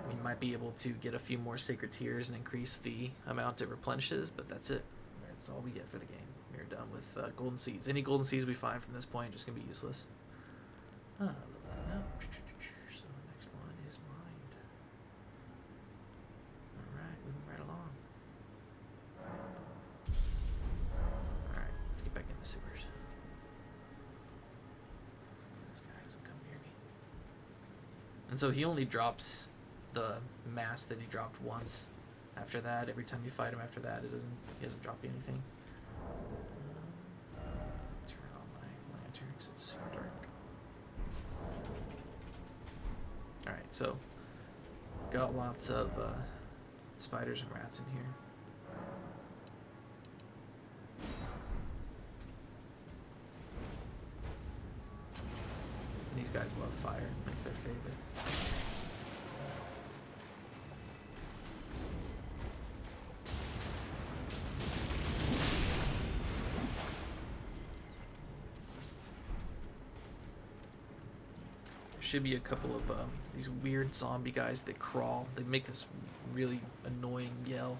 We might be able to get a few more sacred tears and increase the amount it replenishes, but that's it. That's all we get for the game. We're done with golden seeds. Any golden seeds we find from this point are just going to be useless. Leveling up. So the next one is mined. Alright, moving right along. Alright, let's get back in the sewers. Hopefully this guy doesn't come near me. And so he only drops the mass that he dropped once. After that, every time you fight him after that, he doesn't drop you anything. Turn on my lantern because it's super dark. Alright, so got lots of spiders and rats in here. These guys love fire. That's their favorite. Should be a couple of these weird zombie guys that crawl. They make this really annoying yell,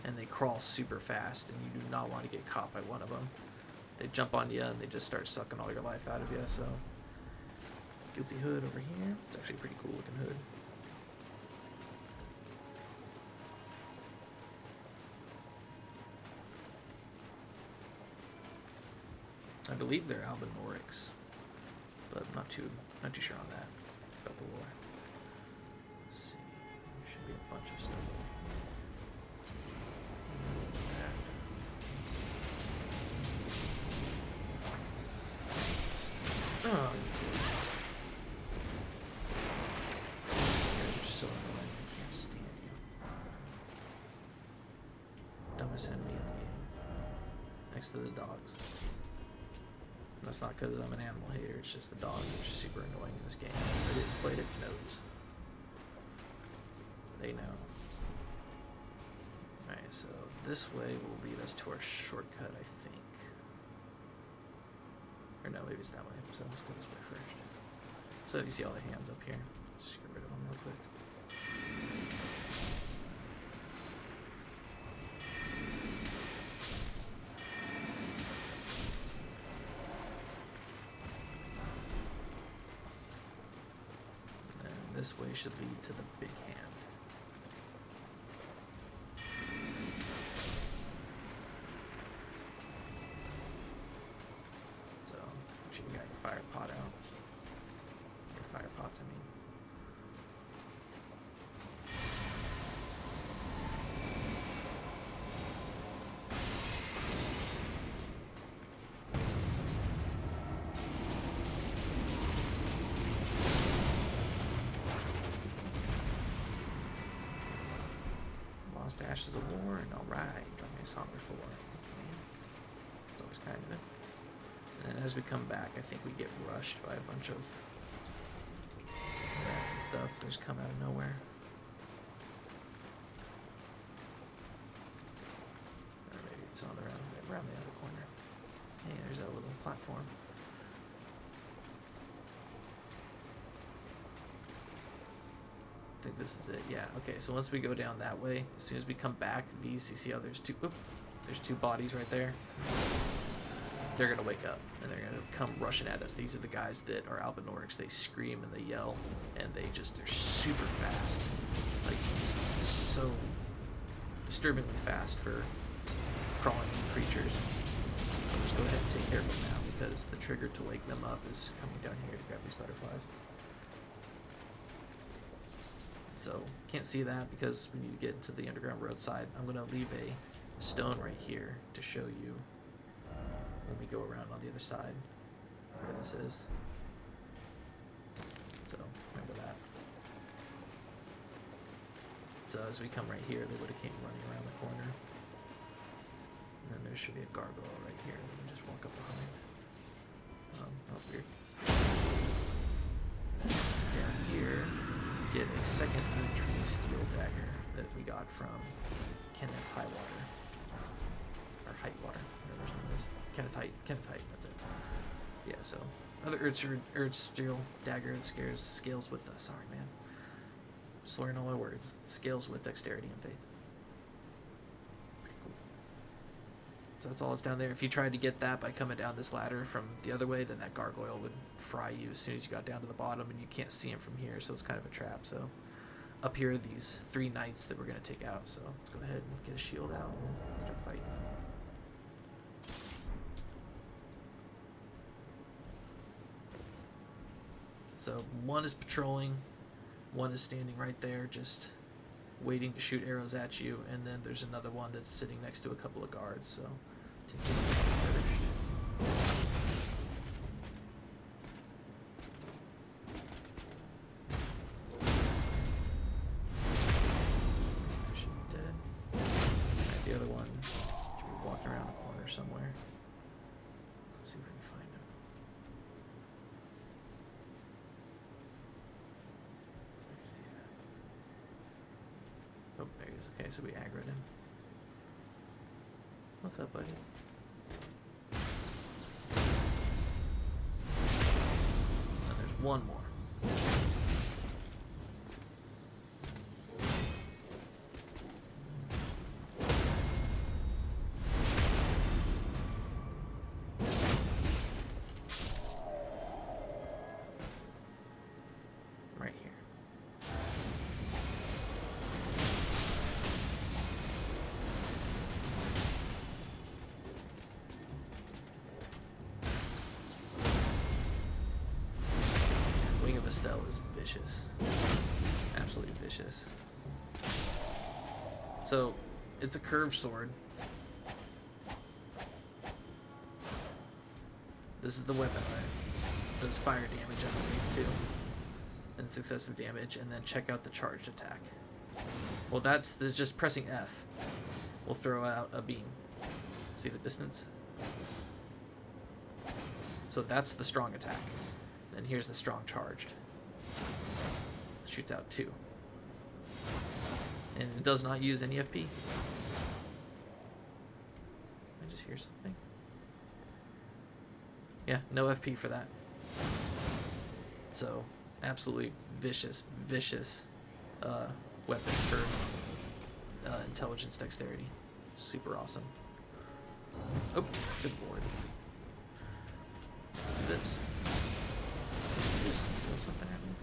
and they crawl super fast, and you do not want to get caught by one of them. They jump on you, and they just start sucking all your life out of you, so... Guilty hood over here. It's actually a pretty cool looking hood. I believe they're albinorics, but I'm not too sure on that about the lore. Let's see, there should be a bunch of stuff over here. What's in that? Oh, you guys are so annoying. I can't stand you. Dumbest enemy in the game. Next to the dogs. That's not because I'm an animal hater, it's just the dogs are super annoying in this game. Anybody that's played it knows. They know. Alright, so this way will lead us to our shortcut, I think. Or no, maybe it's that way. So let's go this way first. So you see all the hands up here. Let's just get rid of them real quick. And this way should lead to the big hand. Fire pot out. Or fire pots, I mean. Lost Ashes of War, and alright, got me a Somber 4. It's always kind of it. And as we come back, I think we get rushed by a bunch of rats and stuff that just come out of nowhere. Or maybe it's on the around the other corner. Hey, there's that little platform. I think this is it. Yeah. Okay. So once we go down that way, as soon as we come back, these, you see how there's two bodies right there. They're gonna wake up and they're gonna come rushing at us. These are the guys that are Albinorics. They scream and they yell and they're super fast, like just so disturbingly fast for crawling creatures. So just go ahead and take care of them now because the trigger to wake them up is coming down here to grab these butterflies. So can't see that because we need to get into the underground roadside. I'm gonna leave a stone right here to show you when we go around on the other side where this is. So remember that. So as we come right here, they would have came running around the corner. And then there should be a gargoyle right here. We can just walk up behind. That was weird. Down here, we get a second Erdtree steel dagger that we got from Kenneth Highwater. Or Heightwater, whatever his name is. Kenneth Height, that's it. Yeah, so another Erd steel dagger that scales with sorry man. Slurring all my words. Scales with dexterity and faith. Pretty cool. So that's all that's down there. If you tried to get that by coming down this ladder from the other way, then that gargoyle would fry you as soon as you got down to the bottom, and you can't see him from here, so it's kind of a trap. So up here are these 3 knights that we're gonna take out. So let's go ahead and get a shield out and start fighting. So one is patrolling, one is standing right there just waiting to shoot arrows at you, and then there's another one that's sitting next to a couple of guards, so take this one first. Actually dead. Alright, the other one should be walking around a corner somewhere. Let's see if we can find him. Oh, there he is. Okay, so we aggroed him. What's up, buddy? And there's one more. Right here. Estelle is vicious. Absolutely vicious. So, it's a curved sword. This is the weapon, right? Does fire damage, I believe, too. And successive damage, and then check out the charged attack. Well, that's just pressing F. Will throw out a beam. See the distance? So that's the strong attack. Then here's the strong charged. Shoots out 2. And it does not use any FP. I just hear something. Yeah, no FP for that. So, absolutely vicious weapon for intelligence dexterity. Super awesome. Oh, good lord. Do this. Just throw something at me.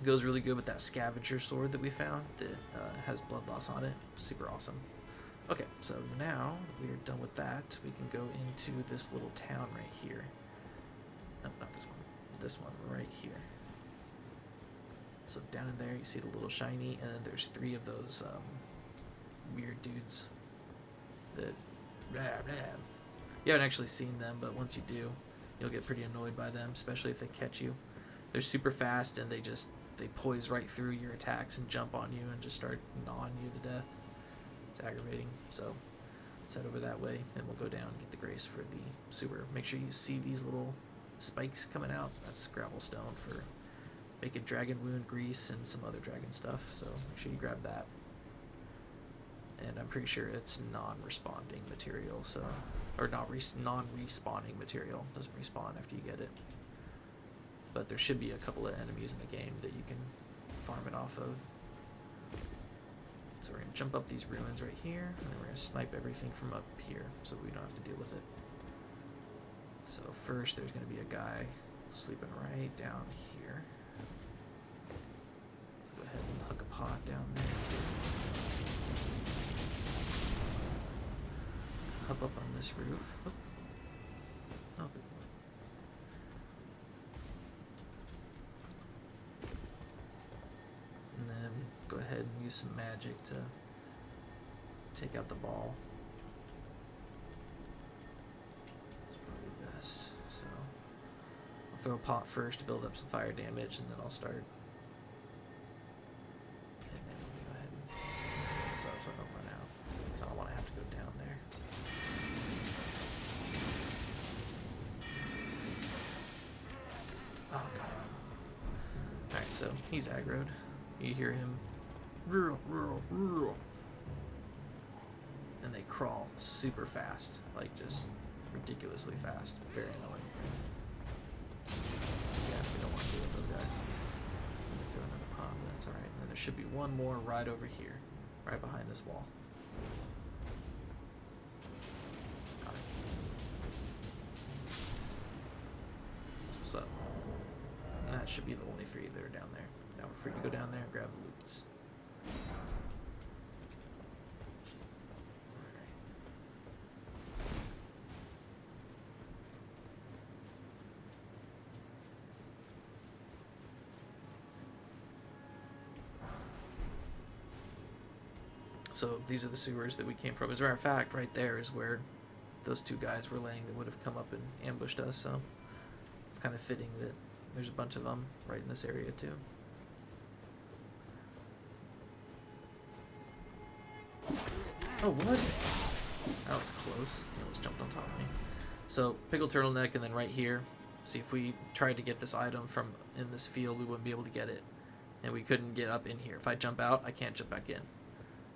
Goes really good with that scavenger sword that we found that has blood loss on it. Super awesome. Okay, so now that we are done with that, we can go into this little town right here. No, not this one. This one right here. So down in there, you see the little shiny, and then there's 3 of those weird dudes that... You haven't actually seen them, but once you do, you'll get pretty annoyed by them, especially if they catch you. They're super fast, and they poise right through your attacks and jump on you and just start gnawing you to death. It's aggravating, so let's head over that way, and we'll go down and get the grace for the sewer. Make sure you see these little spikes coming out. That's gravel stone for making dragon wound grease and some other dragon stuff, so make sure you grab that. And I'm pretty sure it's non-responding material, so... Or non-respawning material. Doesn't respawn after you get it. But there should be a couple of enemies in the game that you can farm it off of. So we're going to jump up these ruins right here, and then we're going to snipe everything from up here so we don't have to deal with it. So first there's going to be a guy sleeping right down here. Let's go ahead and hook a pot down there. Hop up on this roof. Oh, oh good. And then go ahead and use some magic to take out the ball. It's probably best. So I'll throw a pot first to build up some fire damage, and then I'll start. And then let me go ahead and fill this up so I don't run out. So I don't want to have to go down there. Oh, got him. Alright, so he's aggroed. You hear him. And they crawl super fast. Like, just ridiculously fast. Very annoying. Yeah, we don't want to deal with those guys. I'm going to throw another pot, but that's alright. And then there should be one more right over here. Right behind this wall. Got it. That's what's up. And that should be the only 3 that are down there. Now we're free to go down there and grab the loots. So these are the sewers that we came from. As a matter of fact, right there is where those 2 guys were laying that would have come up and ambushed us. So it's kind of fitting that there's a bunch of them right in this area too. Oh, what? That was close. He almost jumped on top of me. So, pickle turtleneck, and then right here. See, if we tried to get this item from in this field, we wouldn't be able to get it. And we couldn't get up in here. If I jump out, I can't jump back in.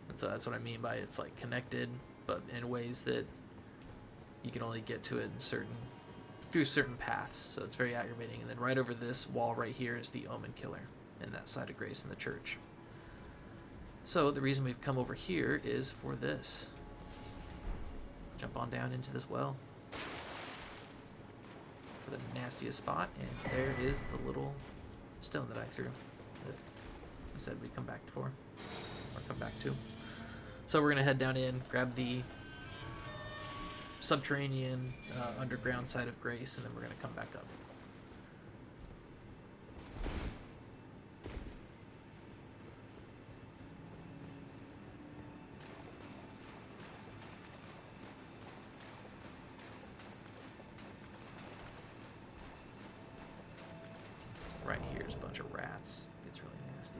And so that's what I mean by it's like connected, but in ways that you can only get to it in through certain paths. So it's very aggravating. And then right over this wall right here is the Omenkiller, and that side of grace in the church. So the reason we've come over here is for this. Jump on down into this well for the nastiest spot, and there is the little stone that I threw that I said we'd come back for, or come back to. So we're gonna head down in, grab the subterranean, underground side of Grace, and then we're going to come back up. So right here is a bunch of rats. It's really nasty.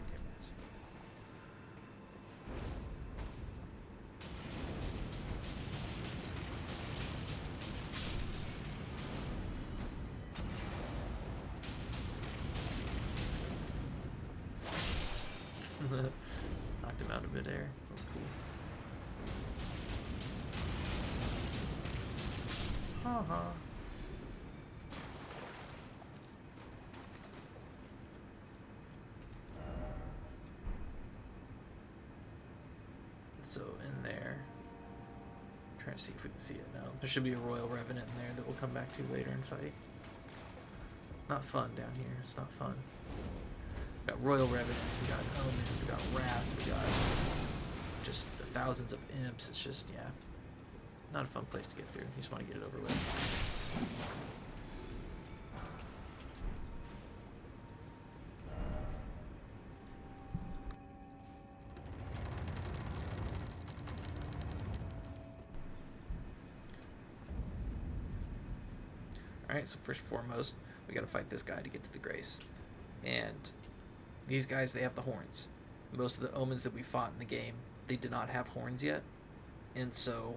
Okay, let's see. Knocked him out of midair. That's cool. Haha. So in there, trying to see if we can see it now. There should be a Royal Revenant in there that we'll come back to later and fight. Not fun down here. It's not fun. We got Royal Revenants, we got Omens, we got Rats, we got just thousands of imps. It's just, yeah, not a fun place to get through. You just want to get it over with. Alright, so first and foremost, we gotta fight this guy to get to the Grace. And these guys, they have the horns. Most of the omens that we fought in the game, they did not have horns yet. And so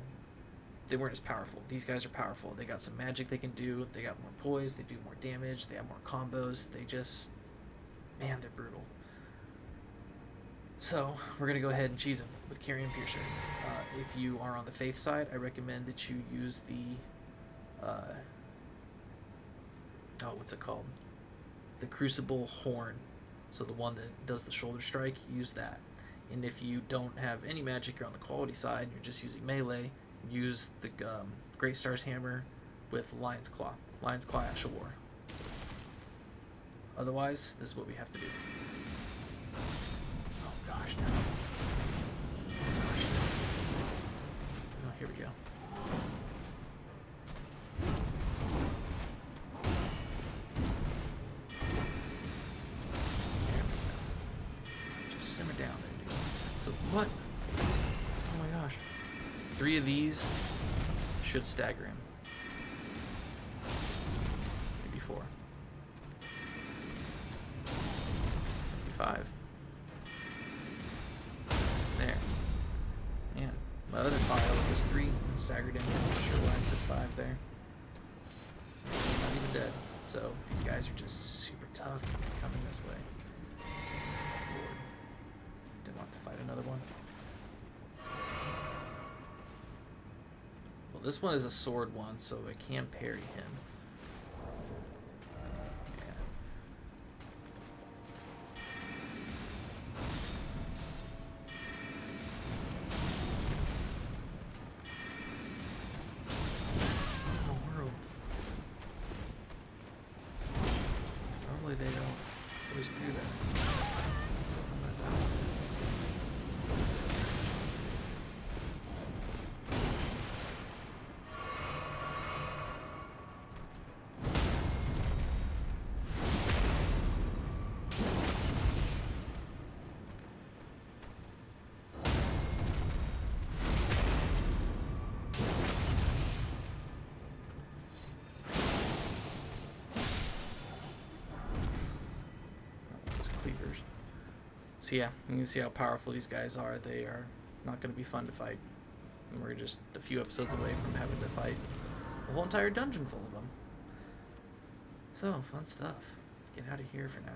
they weren't as powerful. These guys are powerful. They got some magic they can do. They got more poise. They do more damage. They have more combos. They just, man, they're brutal. So we're going to go ahead and cheese them with Carrion Piercer. If you are on the Faith side, I recommend that you use the, what's it called? The Crucible Horn. So the one that does the shoulder strike, use that. And if you don't have any magic, you're on the quality side, you're just using melee, use the Great Star's Hammer with Lion's Claw. Lion's Claw Ash of War. Otherwise, this is what we have to do. Oh gosh, no. Oh, here we go. Simmer down there, dude. So what? Oh my gosh. 3 of these should stagger him. Maybe 4. Maybe 5. There. Man, my other file was 3 and staggered him. I'm not sure why I took 5 there. Not even dead. So these guys are just super tough coming this way. Didn't want to fight another one. Well, this one is a sword one, so it can parry him. Yeah. Oh, world. Normally they don't always do that. So yeah, you can see how powerful these guys are. They are not going to be fun to fight. And we're just a few episodes away from having to fight a whole entire dungeon full of them. So, fun stuff. Let's get out of here for now.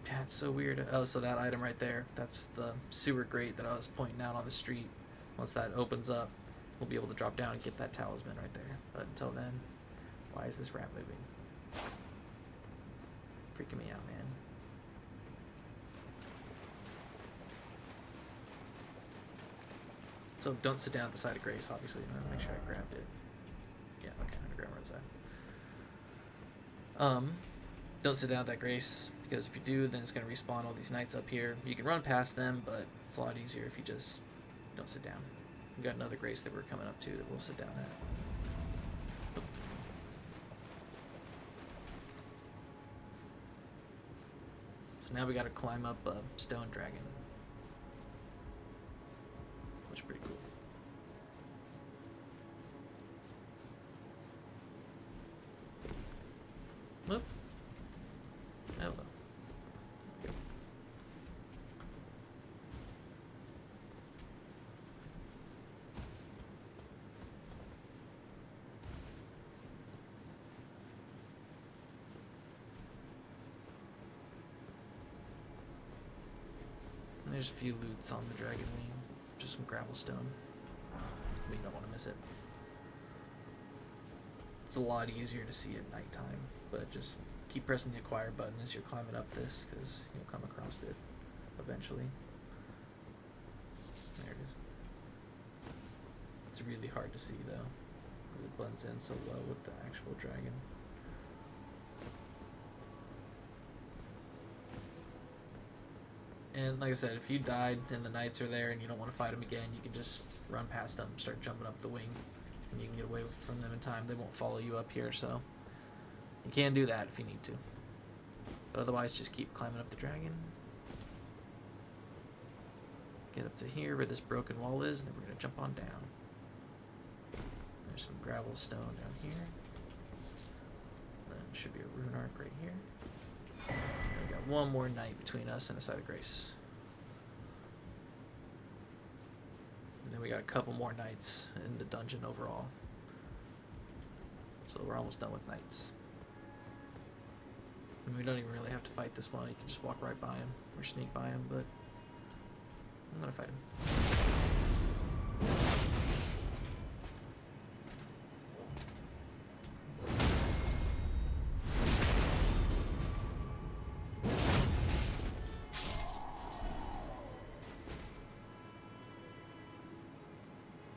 Yeah, it's so weird. Oh, so that item right there, that's the sewer grate that I was pointing out on the street. Once that opens up, we'll be able to drop down and get that talisman right there. But until then, why is this rat moving? Freaking me out, man. So don't sit down at the side of Grace, obviously. I'm gonna make sure I grabbed it. Yeah, okay, I'm gonna grab Roadside. Don't sit down at that Grace, Because if you do, then it's going to respawn all these knights up here. You can run past them, but it's a lot easier if you just don't sit down. We've got another grace that we're coming up to that we'll sit down at. So now we got to climb up a stone dragon, which is pretty cool. Whoop. Hello. And there's a few loots on the dragon wing, just some gravel stone. We don't want to miss it. It's a lot easier to see at nighttime, but just keep pressing the acquire button as you're climbing up this, because you'll come across it eventually. There it is. It's really hard to see though, because it blends in so well with the actual dragon. And like I said, if you died and the knights are there and you don't want to fight them again, you can just run past them, start jumping up the wing, and you can get away from them in time. They won't follow you up here, so you can do that if you need to. But otherwise, just keep climbing up the dragon. Get up to here where this broken wall is, and then we're going to jump on down. There's some gravel stone down here. Then should be a rune arc right here. And we got one more knight between us and a side of grace. And then we got a couple more knights in the dungeon overall. So we're almost done with knights. And we don't even really have to fight this one. You can just walk right by him or sneak by him, but I'm gonna fight him.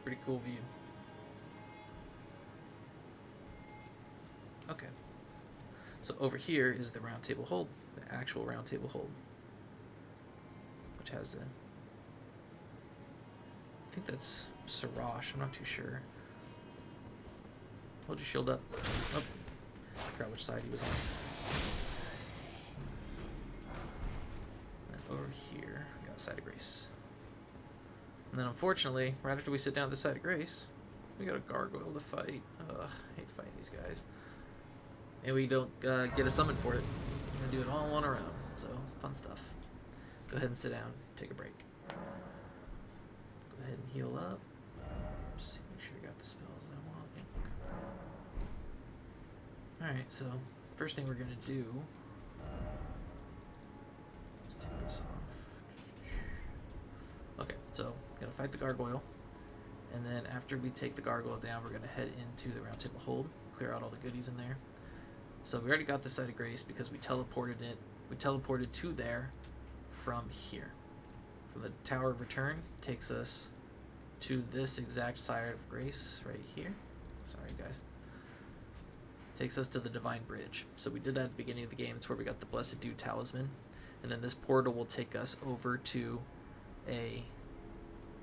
Pretty cool view. Okay. So over here is the round table hold, the actual round table hold, which has the, I think that's Sarash, I'm not too sure. Hold your shield up. Oh, I forgot which side he was on. And then over here, we got a side of grace. And then unfortunately, right after we sit down at the side of grace, we got a gargoyle to fight. Ugh, I hate fighting these guys. And we don't get a summon for it. We're gonna do it all on our own. So, fun stuff. Go ahead and sit down, take a break. Go ahead and heal up. Just make sure you got the spells that I want. Yeah. Alright, so first thing we're gonna do, let's take this off. Okay, so gonna fight the gargoyle, and then after we take the gargoyle down, we're gonna head into the round table hold, clear out all the goodies in there. So we already got the site of grace because we teleported it. We teleported to there from here. From the Tower of Return takes us to this exact side of grace right here. Sorry guys. Takes us to the Divine Bridge. So we did that at the beginning of the game. It's where we got the Blessed Dew Talisman. And then this portal will take us over to a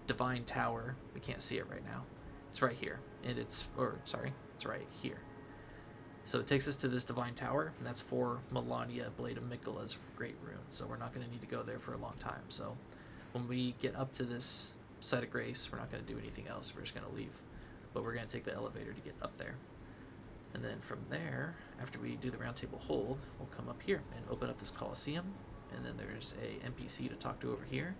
divine tower. We can't see it right now. It's right here. And it's right here. So it takes us to this divine tower, and that's for Melania, Blade of Miquella's great rune. So we're not going to need to go there for a long time. So when we get up to this site of grace, we're not going to do anything else. We're just going to leave. But we're going to take the elevator to get up there. And then from there, after we do the round table hold, we'll come up here and open up this Colosseum. And then there's a NPC to talk to over here.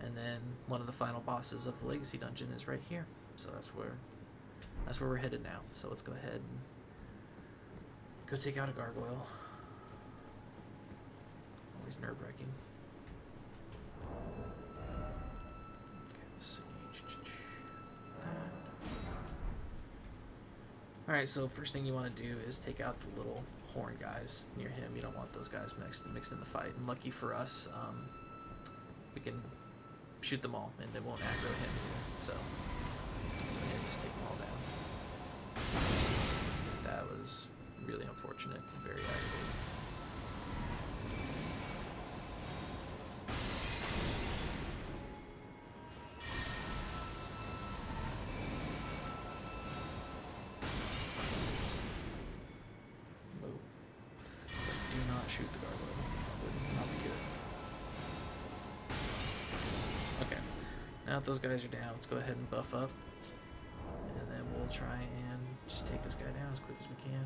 And then one of the final bosses of the Legacy Dungeon is right here. So that's where we're headed now. So let's go ahead and go take out a gargoyle. Always nerve-wracking. Okay, let's see. Alright, so first thing you want to do is take out the little horn guys near him. You don't want those guys mixed in the fight. And lucky for us, we can shoot them all and it won't aggro him. So let's go ahead and just take them all down. That was really unfortunate and very aggravating. that those guys are down, let's go ahead and buff up. And then we'll try and just take this guy down as quick as we can.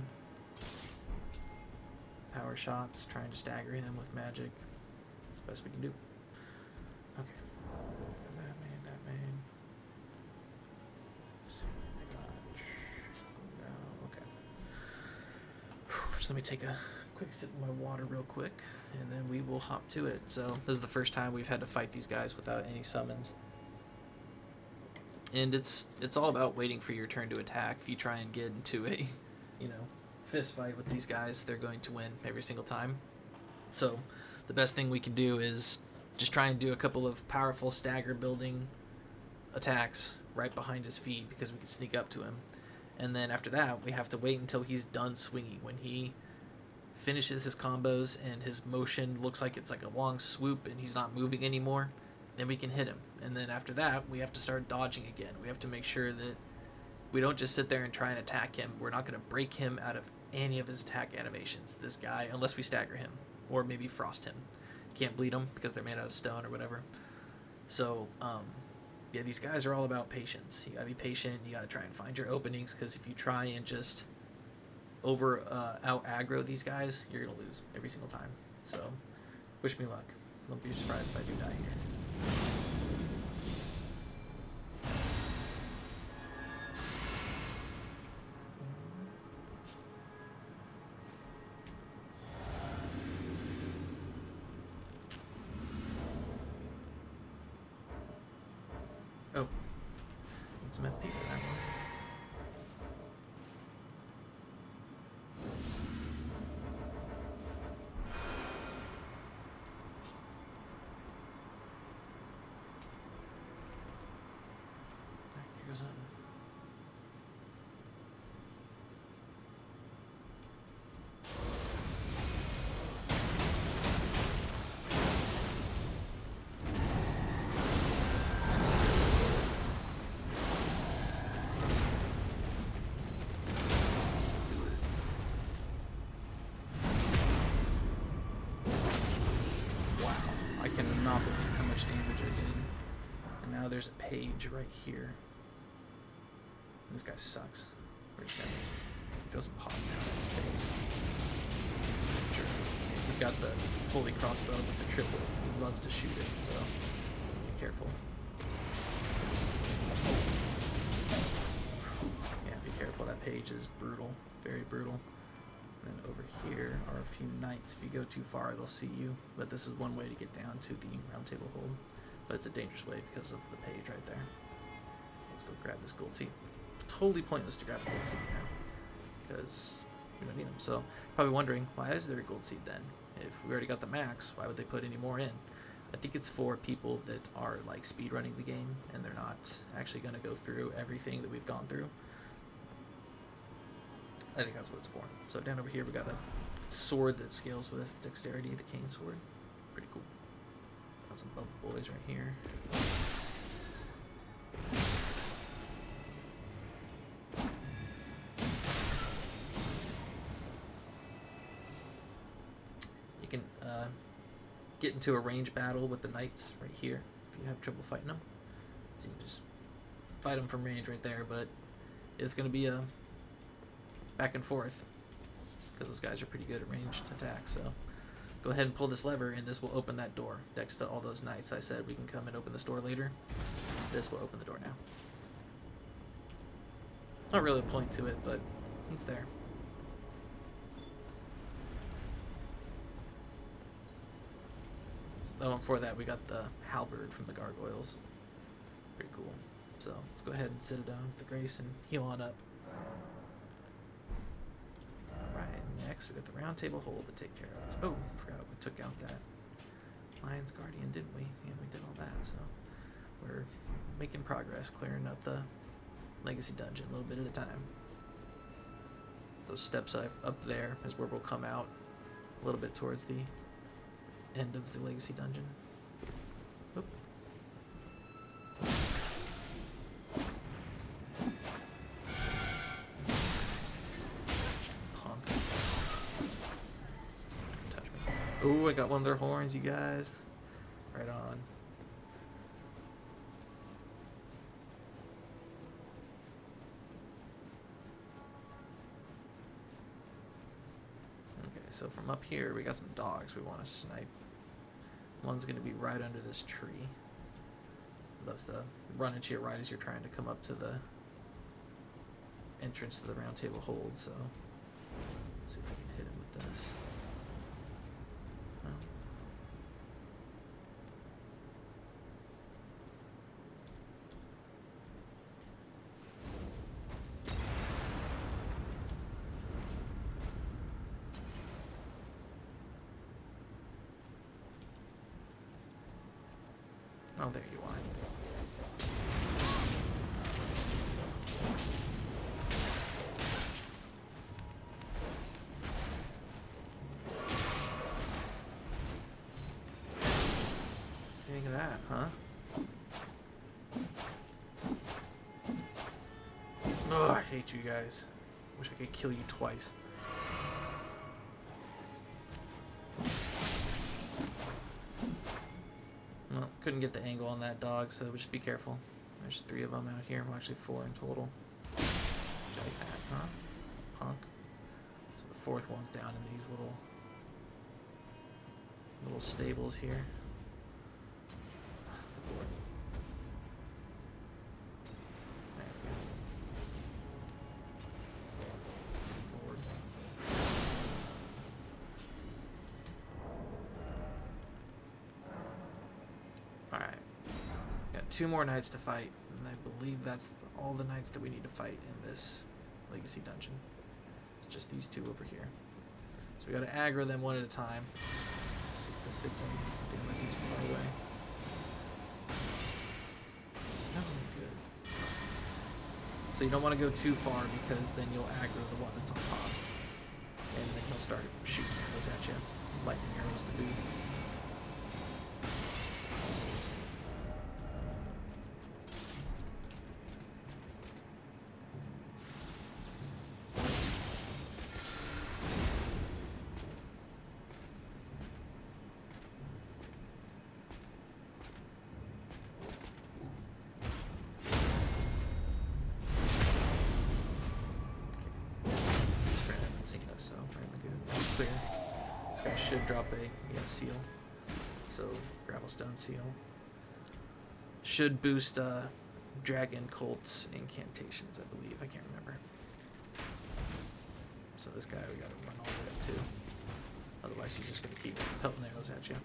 Power shots, trying to stagger him with magic. That's the best we can do. Okay. That main. Okay. Just let me take a quick sip of my water real quick, and then we will hop to it. So this is the first time we've had to fight these guys without any summons. And it's all about waiting for your turn to attack. If you try and get into a, fist fight with these guys, they're going to win every single time. So the best thing we can do is just try and do a couple of powerful stagger building attacks right behind his feet, because we can sneak up to him. And then after that, we have to wait until he's done swinging. When he finishes his combos and his motion looks like it's like a long swoop and he's not moving anymore, then we can hit him. And then after that, we have to start dodging again. We have to make sure that we don't just sit there and try and attack him. We're not going to break him out of any of his attack animations, this guy, unless we stagger him or maybe frost him. You can't bleed them because they're made out of stone or whatever. So yeah, these guys are all about patience. You gotta be patient. You gotta try and find your openings, because if you try and just out aggro these guys, you're gonna lose every single time. So wish me luck. Don't be surprised if I do die here. Oh, need some FP for that one. Here goes on. Not believe how much damage I did. And now there's a page right here. This guy sucks. We're just gonna throw some pots down in his face. Sure. He's got the holy crossbow with the triple. He loves to shoot it, so be careful. Yeah, be careful. That page is brutal. Very brutal. And then over here are a few knights. If you go too far, they'll see you. But this is one way to get down to the round table hold. But it's a dangerous way because of the page right there. Let's go grab this gold seed. Totally pointless to grab a gold seed now, because we don't need them. So probably wondering, why is there a gold seed then? If we already got the max, why would they put any more in? I think it's for people that are like speedrunning the game and they're not actually going to go through everything that we've gone through. I think that's what it's for. So down over here we got a sword that scales with dexterity, the cane sword. Pretty cool. Got some bubble boys right here. You can get into a range battle with the knights right here if you have trouble fighting them. So you can just fight them from range right there, but it's going to be a back and forth, because those guys are pretty good at ranged attacks. So go ahead and pull this lever, and this will open that door next to all those knights. I said we can come and open this door later. This will open the door now. Not really a point to it, but it's there. Oh, and for that we got the halberd from the gargoyles. Pretty cool. So let's go ahead and sit it down with the grace and heal on up. Next, we got the round table hold to take care of. Oh, forgot we took out that Lion's Guardian, didn't we? Yeah, we did all that. So we're making progress, clearing up the legacy dungeon a little bit at a time. Those steps up there is where we'll come out a little bit towards the end of the legacy dungeon. Oop. Ooh, I got one of their horns, you guys. Right on. so from up here, we got some dogs we want to snipe. One's going to be right under this tree. That's the run into your right as you're trying to come up to the entrance to the round table hold, so let's see if we can hit him with this. No. Oh, there you are. Look at that, huh? Oh, I hate you guys. Wish I could kill you twice. Well, couldn't get the angle on that dog, so just be careful. There's 3 of them out here. Well, actually 4 in total. Jelly hat, huh? Punk. So the 4th one's down in these little stables here. Good lord. There we go. Lord. Alright. Got 2 more knights to fight, and I believe that's all the knights that we need to fight in this Legacy dungeon. It's just these 2 over here. So we gotta aggro them one at a time. Let's see if this hits them. Damn, I think too far away. Oh, good. So you don't want to go too far because then you'll aggro the one that's on top. And then he'll start shooting arrows at you. Lightning arrows to boot. So we're in the good. Clear. This guy should drop a seal. So Gravelstone seal. Should boost Dragon Colt's incantations, I believe. I can't remember. So this guy we gotta run all the way up to. Otherwise he's just gonna keep pelting arrows at you.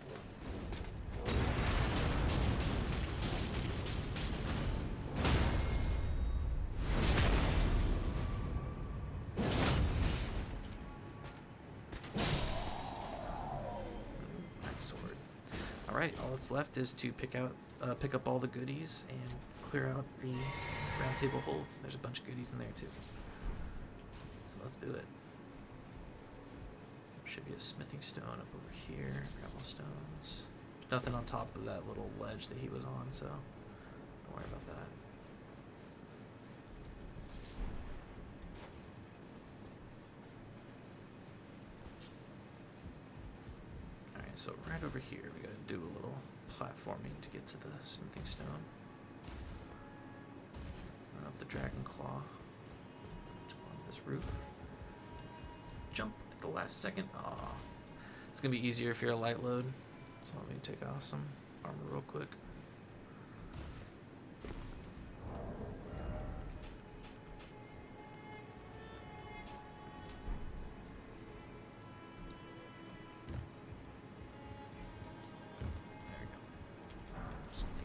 Alright, all that's left is to pick up all the goodies and clear out the round table hold. There's a bunch of goodies in there too. So let's do it. Should be a smithing stone up over here, gravel stones. There's nothing on top of that little ledge that he was on, so don't worry about that. So right over here, we gotta do a little platforming to get to the smithing stone. Run up the dragon claw. Jump onto this roof. Jump at the last second. Aw. It's gonna be easier if you're a light load. So let me take off some armor real quick.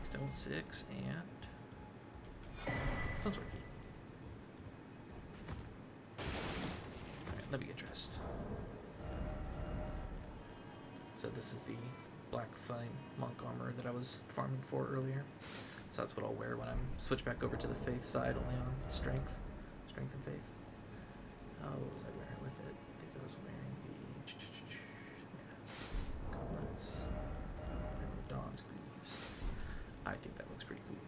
Stone 6 and Stone Sword Key. Alright, let me get dressed. So this is the Black Flame Monk armor that I was farming for earlier. So that's what I'll wear when I'm switch back over to the Faith side, only on Strength. Strength and Faith. What was I wearing with it? I think I was wearing the gauntlets and the Dawn's Greaves. I think that looks pretty cool.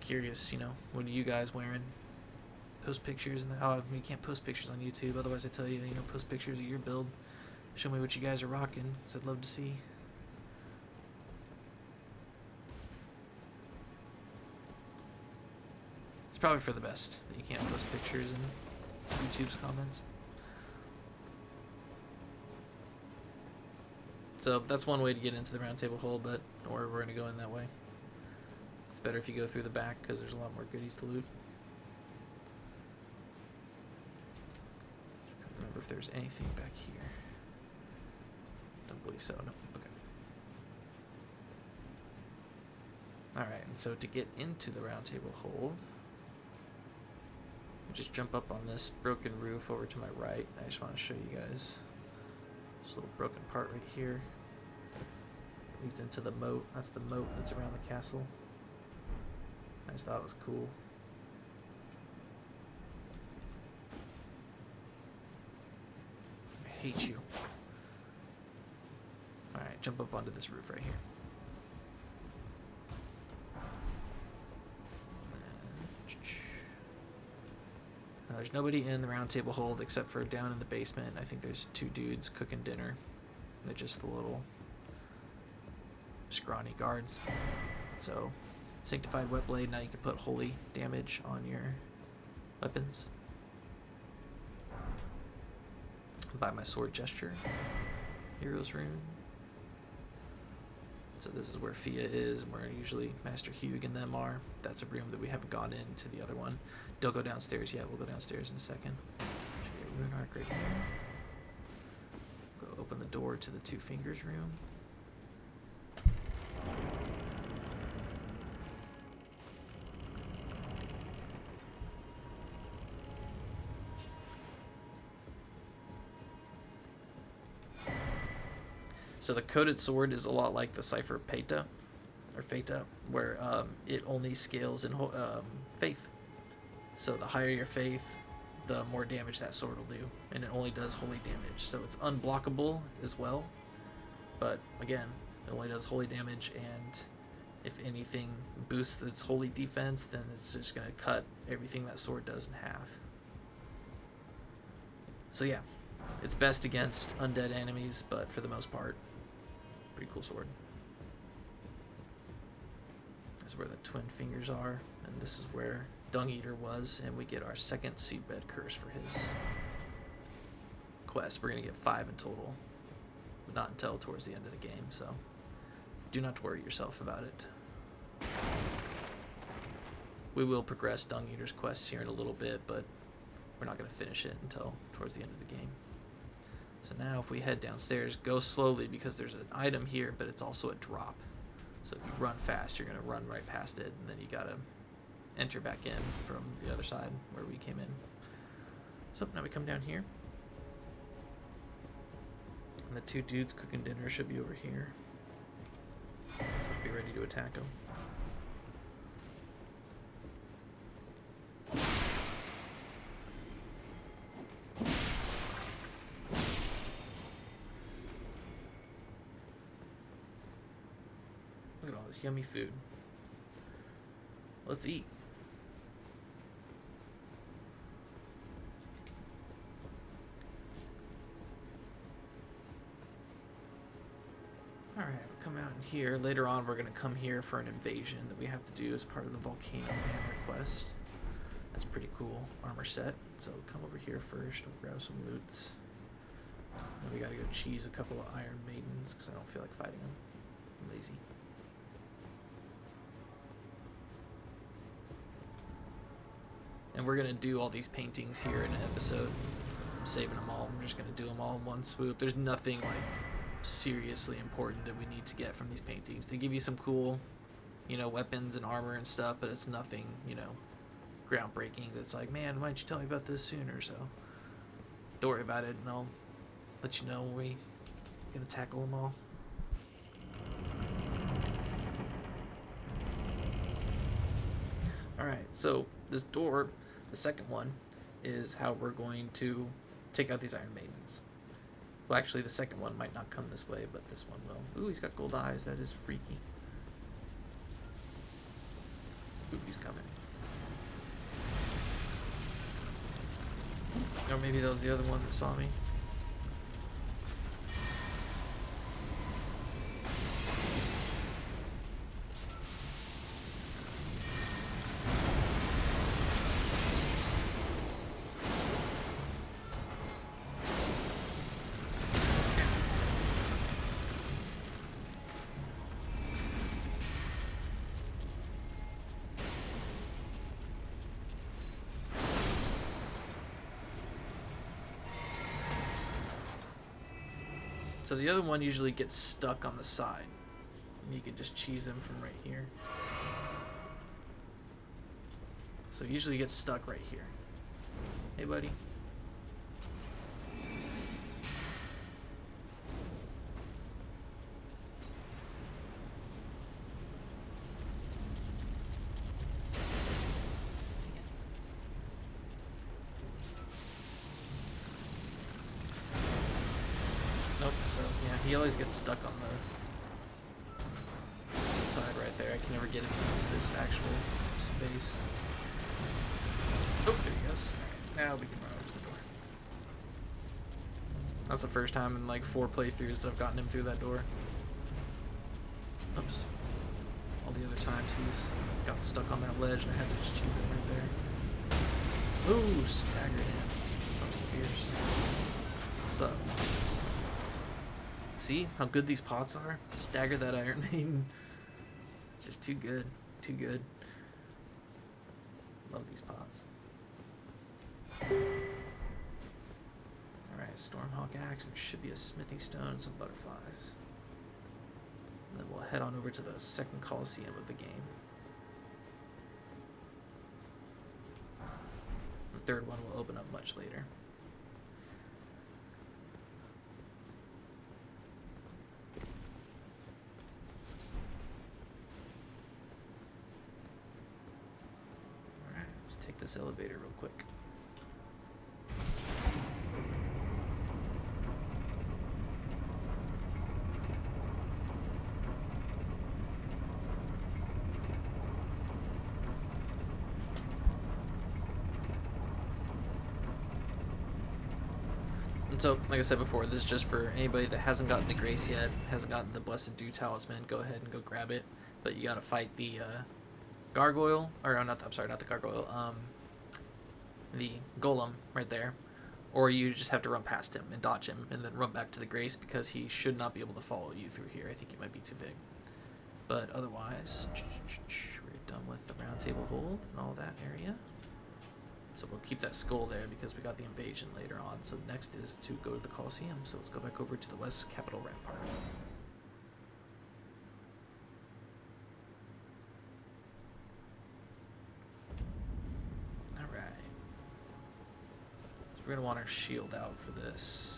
Curious, what are you guys wearing? Post pictures and I mean, you can't post pictures on YouTube. Otherwise, I tell you, post pictures of your build. Show me what you guys are rocking, because I'd love to see. It's probably for the best that you can't post pictures and YouTube's comments. So that's one way to get into the round table hold, but don't worry, we're going to go in that way. It's better if you go through the back because there's a lot more goodies to loot. I can't remember if there's anything back here. Don't believe so. No. Okay. Alright, and so to get into the round table hold, just jump up on this broken roof over to my right. I just want to show you guys this little broken part right here. Leads into the moat. That's the moat that's around the castle. I just thought it was cool. I hate you. Alright, jump up onto this roof right here. Now, there's nobody in the round table hold except for down in the basement. I think there's 2 dudes cooking dinner. They're just the little scrawny guards. So, Sanctified Whetblade, now you can put holy damage on your weapons. By my sword gesture. Hero's Rune. So this is where Fia is, and where usually Master Hugh and them are. That's a room that we haven't gone into the other one. Don't go downstairs yet, we'll go downstairs in a second. Rune Arc right here. Go open the door to the 2 Fingers room. So the coated sword is a lot like the Cipher Peta, or Feta, where it only scales in faith. So the higher your faith, the more damage that sword will do, and it only does holy damage. So it's unblockable as well, but again, it only does holy damage, and if anything boosts its holy defense, then it's just going to cut everything that sword does in half. So yeah, it's best against undead enemies, but for the most part, pretty cool sword. This is where the twin fingers are, and this is where Dung Eater was, and we get our second Seedbed Curse for his quest. We're going to get 5 in total, but not until towards the end of the game, so do not worry yourself about it. We will progress Dung Eater's quests here in a little bit, but we're not going to finish it until towards the end of the game. So now if we head downstairs, go slowly because there's an item here, but it's also a drop. So if you run fast, you're going to run right past it, and then you got to enter back in from the other side where we came in. So now we come down here. And the 2 dudes cooking dinner should be over here. So be ready to attack them. Look at all this yummy food. Let's eat. Alright, we'll come out in here. Later on, we're going to come here for an invasion that we have to do as part of the Volcano Manor quest. That's pretty cool armor set. So come over here first. We'll grab some loot. Then we got to go cheese a couple of Iron Maidens because I don't feel like fighting them. I'm lazy. And we're going to do all these paintings here in an episode. I'm saving them all. I'm just going to do them all in one swoop. There's nothing like seriously important that we need to get from these paintings. They give you some cool, you know, weapons and armor and stuff, but it's nothing, you know, groundbreaking that's like, man, why didn't you tell me about this sooner? So don't worry about it, and I'll let you know when we're going to tackle them all. Alright, so this door, the second one, is how we're going to take out these Iron Maidens. Well, actually, the second one might not come this way, but this one will. Ooh, he's got gold eyes. That is freaky. Ooh, he's coming. Or maybe that was the other one that saw me. So the other one usually gets stuck on the side. And you can just cheese him from right here. So he usually gets stuck right here. Hey, buddy. Nope, so yeah, he always gets stuck on the side right there. I can never get him into this actual space. Oh, there he goes. Alright, now we can run over to the door. That's the first time in like 4 playthroughs that I've gotten him through that door. Oops. All the other times he's got stuck on that ledge and I had to just cheese it right there. Ooh, staggered him. Something fierce. That's what's up. See how good these pots are? Stagger that Iron Maiden. Just too good. Too good. Love these pots. Alright, Stormhawk Axe, and there should be a smithing stone and some butterflies. And then we'll head on over to the second Colosseum of the game. The third one will open up much later. Take this elevator real quick. And so, like I said before, this is just for anybody that hasn't gotten the Grace yet, hasn't gotten the Blessed Dew Talisman, go ahead and go grab it. But you gotta fight the Gargoyle, or not the, I'm sorry, not the Gargoyle, the Golem right there, or you just have to run past him and dodge him and then run back to the Grace because he should not be able to follow you through here. I think he might be too big. But otherwise, we're done with the round table hold and all that area. So we'll keep that skull there because we got the invasion later on. So next is to go to the Colosseum. So let's go back over to the West Capital Rampart. We're going to want our shield out for this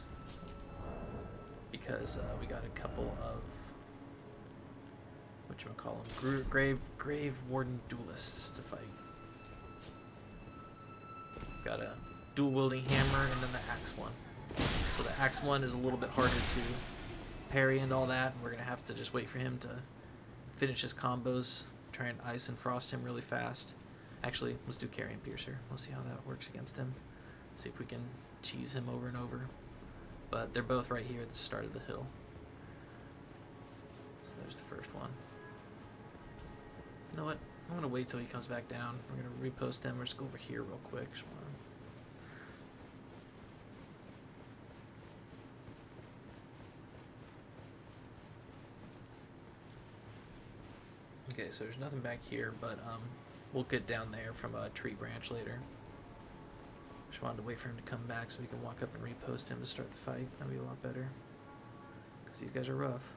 because we got a couple of whatchamacallem, grave Warden Duelists to fight. Got a dual wielding hammer and then the axe one. So the axe one is a little bit harder to parry and all that. We're going to have to just wait for him to finish his combos, try and ice and frost him really fast. Actually, let's do Carrion Piercer. We'll see how that works against him. See if we can cheese him over and over. But they're both right here at the start of the hill. So there's the first one. You know what? I'm going to wait till he comes back down. We're going to repost him. We're just go over here real quick. Okay, so there's nothing back here, but we'll get down there from a tree branch later. Just wanted to wait for him to come back so we can walk up and repost him to start the fight. That'd be a lot better. Because these guys are rough.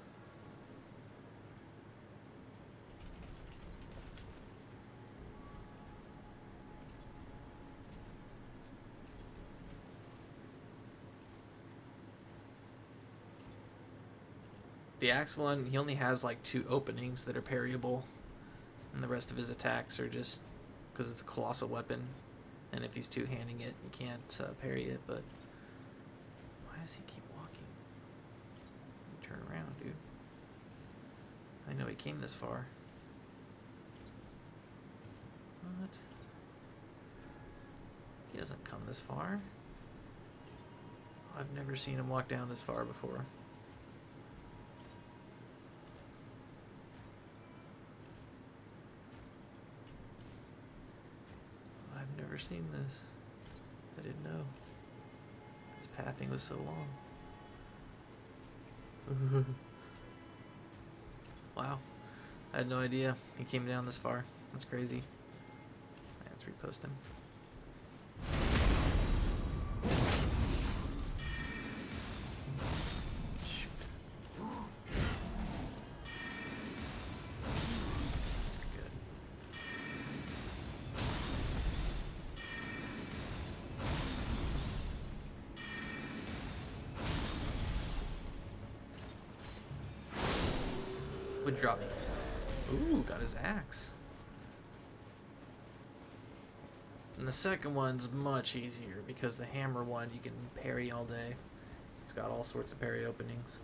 The axe one, he only has like 2 openings that are parryable. And the rest of his attacks are just because it's a colossal weapon. And if he's two-handing it, you can't parry it, but why does he keep walking? Turn around, dude. I know he came this far. What? He doesn't come this far. I've never seen him walk down this far before. Never seen this. I didn't know. His pathing was so long. Wow. I had no idea he came down this far. That's crazy. Let's repost him. Shoot. What'd you drop me? Ooh, got his axe. And the second one's much easier because the hammer one you can parry all day. He's got all sorts of parry openings.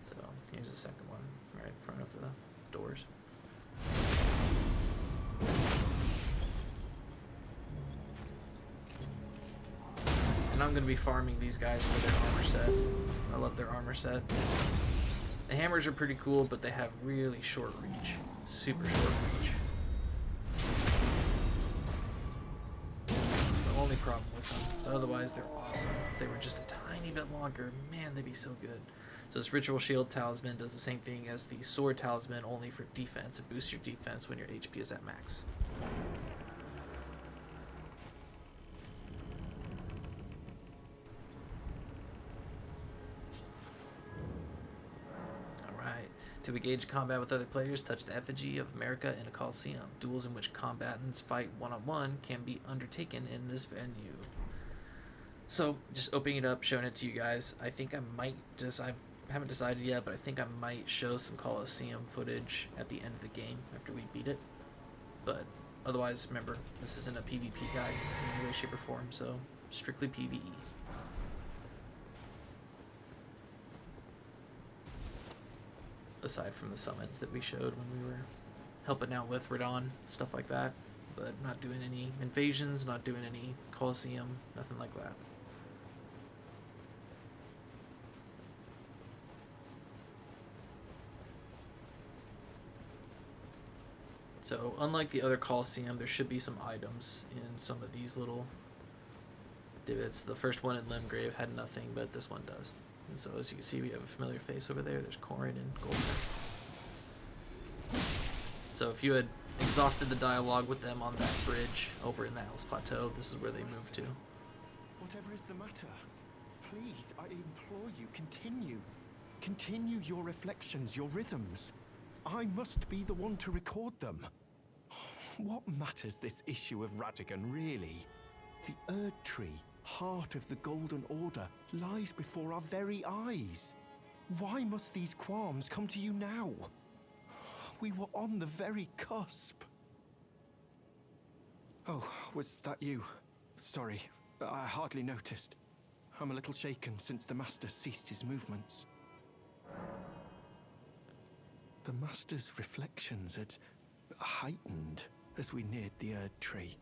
So here's the second one, right in front of the doors. And I'm going to be farming these guys for their armor set. I love their armor set. The hammers are pretty cool, but they have really short reach. Super short reach. That's the only problem with them. Otherwise, they're awesome. If they were just a tiny bit longer, man, they'd be so good. So this Ritual Shield Talisman does the same thing as the Sword Talisman, only for defense. It boosts your defense when your HP is at max. To engage combat with other players, touch the effigy of America in a Colosseum. Duels in which combatants fight one-on-one can be undertaken in this venue. So, just opening it up, showing it to you guys. I think I might I haven't decided yet, but I think I might show some Colosseum footage at the end of the game after we beat it. But otherwise, remember, this isn't a PvP guide in any way, shape, or form, so strictly PvE. Aside from the summons that we showed when we were helping out with Radon, stuff like that. But not doing any invasions, not doing any Colosseum, nothing like that. So, unlike the other Colosseum, there should be some items in some of these little divots. The first one in Limgrave had nothing, but this one does. And so as you can see, we have a familiar face over there. There's Corhyn and Goldmask. So if you had exhausted the dialogue with them on that bridge over in the Alice Plateau, this is where they moved to. Whatever is the matter, please, I implore you, continue. Continue your reflections, your rhythms. I must be the one to record them. What matters this issue of Radagon, really? The Erdtree, heart of the Golden Order, lies before our very eyes. Why must these qualms come to you now? We were on the very cusp. Oh, was that you? Sorry, I hardly noticed. I'm a little shaken since the Master ceased his movements. The Master's reflections had heightened as we neared the Erdtree.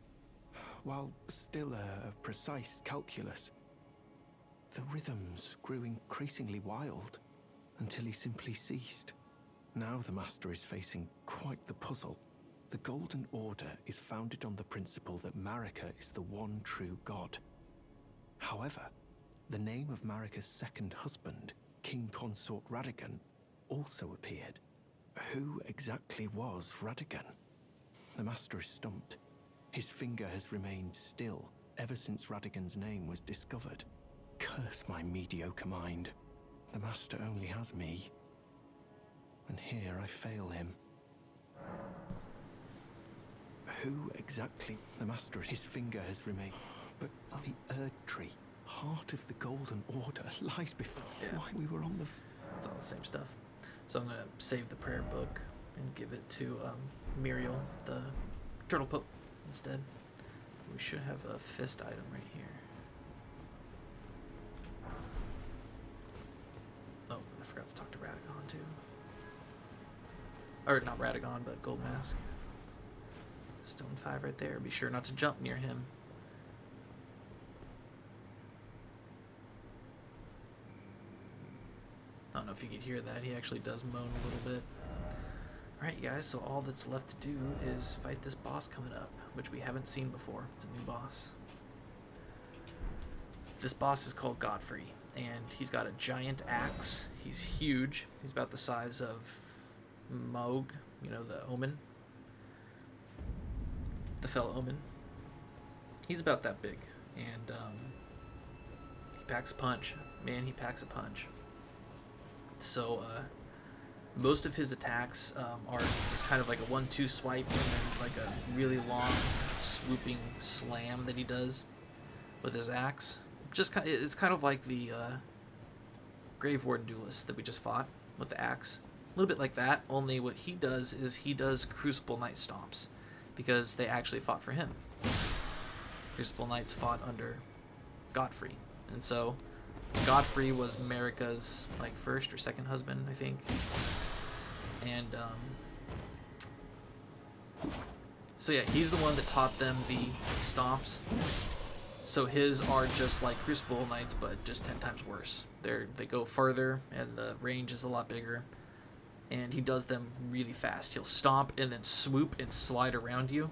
While still a precise calculus, the rhythms grew increasingly wild until he simply ceased. Now the Master is facing quite the puzzle. The Golden Order is founded on the principle that Marika is the one true god. However, the name of Marika's second husband, King Consort Radagon, also appeared. Who exactly was Radagon? The Master is stumped. His finger has remained still ever since Radagon's name was discovered. Curse my mediocre mind. The Master only has me. And here I fail him. Who exactly? The Master, his finger has remained. But the Erdtree, heart of the Golden Order, lies before. Yeah. Why we were on the... It's all the same stuff. So I'm going to save the prayer book and give it to Muriel, the Turtle Pope, instead. We should have a fist item right here. Oh, I forgot to talk to Radagon too. Or not Radagon, but Goldmask. Stone 5 right there. Be sure not to jump near him. I don't know if you could hear that. He actually does moan a little bit. Alright guys, so all that's left to do is fight this boss coming up, which we haven't seen before. It's a new boss. This boss is called Godfrey, and he's got a giant axe. He's huge. He's about the size of Moog, you know, the Omen. The fellow Omen. He's about that big, and he packs a punch. Man, he packs a punch. So, most of his attacks are just kind of like a 1-2 swipe and then like a really long swooping slam that he does with his axe. just kind of, it's kind of like the Grave Warden Duelist that we just fought with the axe. A little bit like that, only what he does is he does Crucible Knight stomps, because they actually fought for him. Crucible Knights fought under Godfrey, and so Godfrey was Marika's like first or second husband, I think. And so yeah, he's the one that taught them the stomps. So his are just like Crucible Knights, but just 10 times worse. They go further, and the range is a lot bigger. And he does them really fast. He'll stomp and then swoop and slide around you.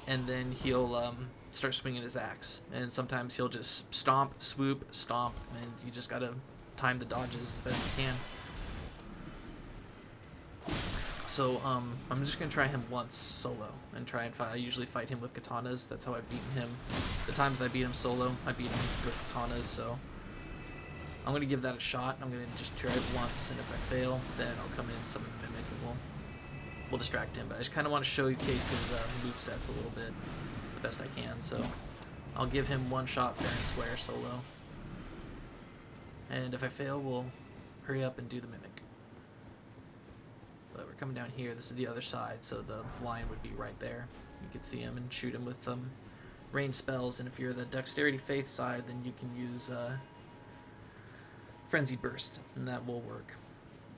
And then he'll start swinging his axe. And sometimes he'll just stomp, swoop, stomp, and you just gotta time the dodges as best you can. So I'm just gonna try him once solo and try and fight. I usually fight him with katanas. That's how I've beaten him. The times that I beat him solo, I beat him with katanas. So I'm gonna give that a shot. I'm gonna just try it once, and if I fail, then I'll come in, summon Mimic, and we'll distract him. But I just kind of want to showcase his movesets a little bit, the best I can. So I'll give him one shot fair and square solo. And if I fail, we'll hurry up and do the Mimic. But we're coming down here. This is the other side, so the lion would be right there. You could see him and shoot him with range spells. And if you're the Dexterity Faith side, then you can use Frenzy Burst, and that will work.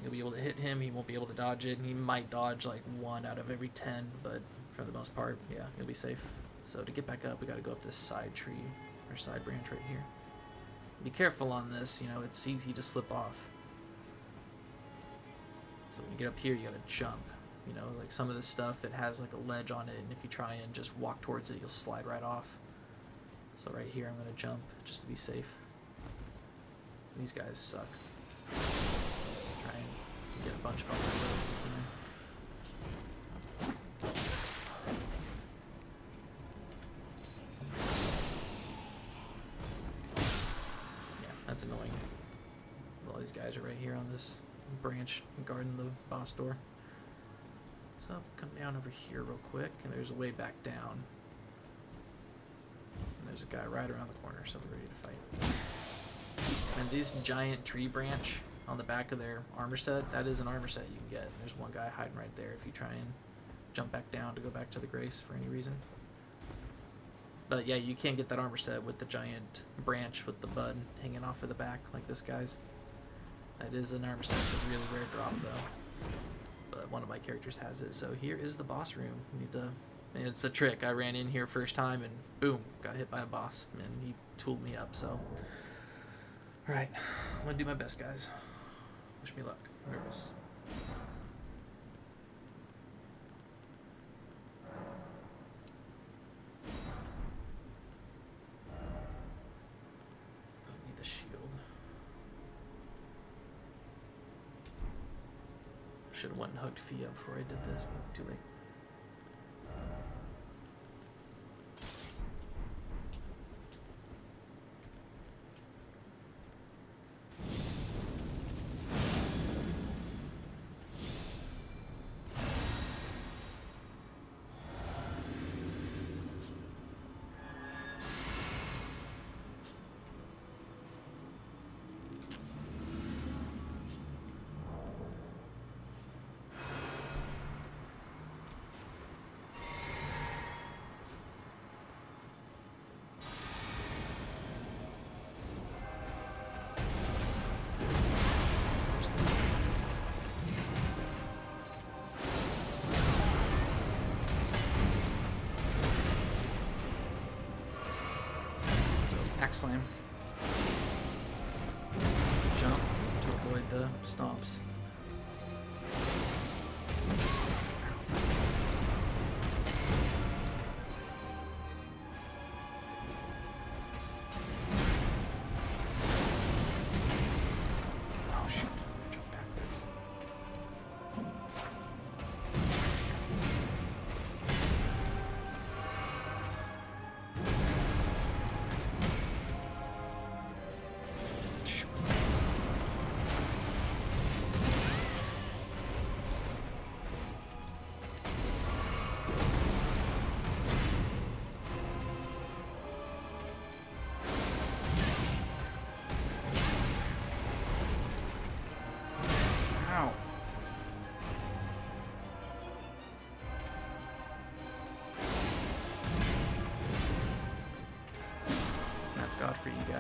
You'll be able to hit him, he won't be able to dodge it, and he might dodge like 1 out of every 10, but for the most part, yeah, he'll be safe. So to get back up, we gotta go up this side tree, or side branch right here. Be careful on this, you know, it's easy to slip off. So when you get up here, you gotta jump. You know, like some of this stuff, it has like a ledge on it, and if you try and just walk towards it, you'll slide right off. So right here, I'm gonna jump, just to be safe. These guys suck. Try and get a bunch of them. Yeah, that's annoying. All these guys are right here on this branch guarding the boss door. So come down over here real quick, and there's a way back down. And there's a guy right around the corner, so we're ready to fight. And these giant tree branch on the back of their armor set, that is an armor set you can get. There's one guy hiding right there if you try and jump back down to go back to the Grace for any reason. But yeah, you can't get that armor set with the giant branch with the bud hanging off of the back like this guy's. That is an armor set. It's a really rare drop though. But one of my characters has it. So here is the boss room. We need to... It's a trick. I ran in here first time and boom, got hit by a boss. And he tooled me up, so... Alright, I'm gonna do my best, guys. Wish me luck. I'm nervous. I need the shield. Should have went and hugged Fia before I did this, but too late. Slam. Jump to avoid the stomps. Oh shoot, jump backwards.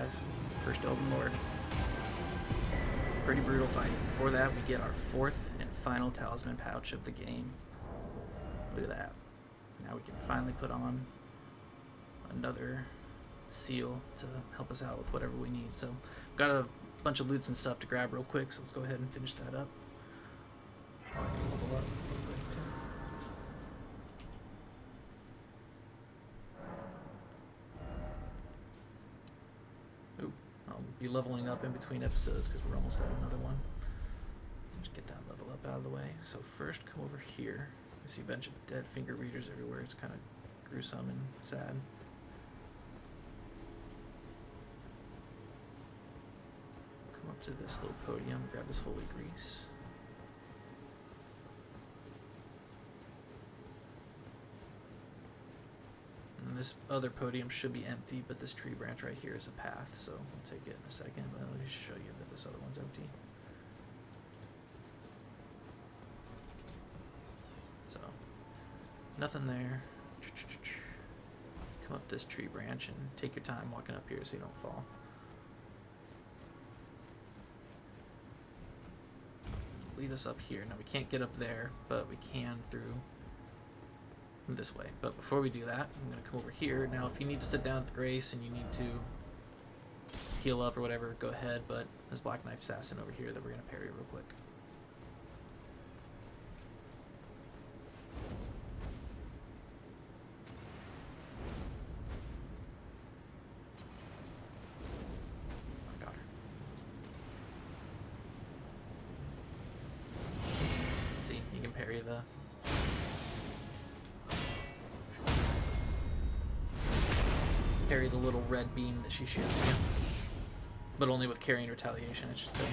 as first Elden Lord. Pretty brutal fight. Before that, we get our 4th and final talisman pouch of the game. Look at that. Now we can finally put on another seal to help us out with whatever we need. So, got a bunch of loots and stuff to grab real quick, so let's go ahead and finish that up. Oh, I can level up real quick too. Ooh, I'll be leveling up in between episodes because we're almost at another one. Just get that level up out of the way. So first, come over here. I see a bunch of dead finger readers everywhere. It's kind of gruesome and sad. Come up to this little podium, grab this holy grease. And this other podium should be empty, but this tree branch right here is a path, so we'll take it in a second. But let me show you that this other one's empty. So, nothing there. Come up this tree branch and take your time walking up here so you don't fall. Lead us up here. Now we can't get up there, but we can through this way. But before we do that, I'm going to come over here. Now if you need to sit down at the grace and you need to heal up or whatever, go ahead, but there's Black Knife Assassin over here that we're going to parry real quick. I got her. See, you can parry the little red beam that she shoots at you. But only with carrying retaliation, I should say.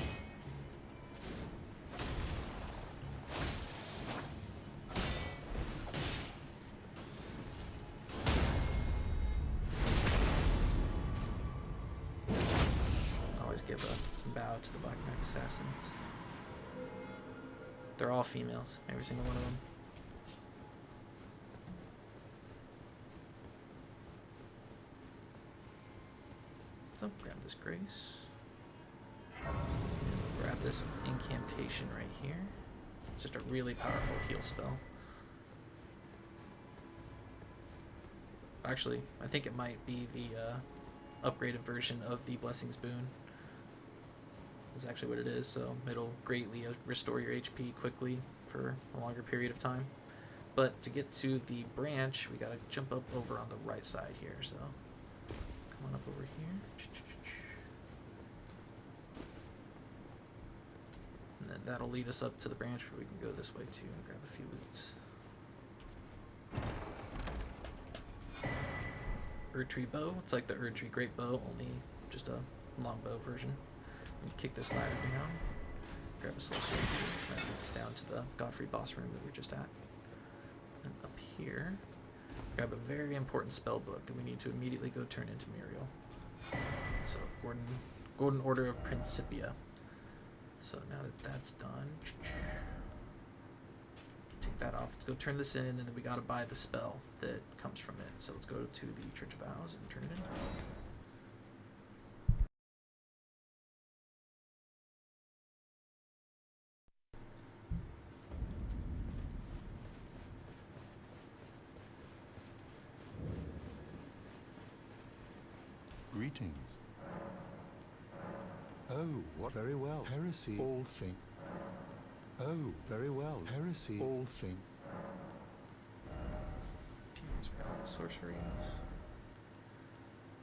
Always give a bow to the Black Knife Assassins. They're all females, every single one of them. So, grab this grace. Grab this incantation right here. It's just a really powerful heal spell. Actually, I think it might be the upgraded version of the Blessings Boon. That's actually what it is, so it'll greatly restore your HP quickly for a longer period of time. But to get to the branch, we gotta jump up over on the right side here, so come on up over here. And then that'll lead us up to the branch where we can go this way too and grab a few loots. Erdtree bow. It's like the Erdtree great bow, only just a long bow version. We kick this ladder down, grab a celestial key. That leads us down to the Godfrey boss room that we were just at. And up here, grab a very important spell book that we need to immediately go turn into Muriel. So, Golden Order of Principia. So now that that's done, take that off. Let's go turn this in, and then we gotta buy the spell that comes from it. So let's go to the Church of Vows and turn it in. Greetings. Oh, what very well. Heresy, all thing. Oh, very well. Heresy, all thing. So we got all the sorceries.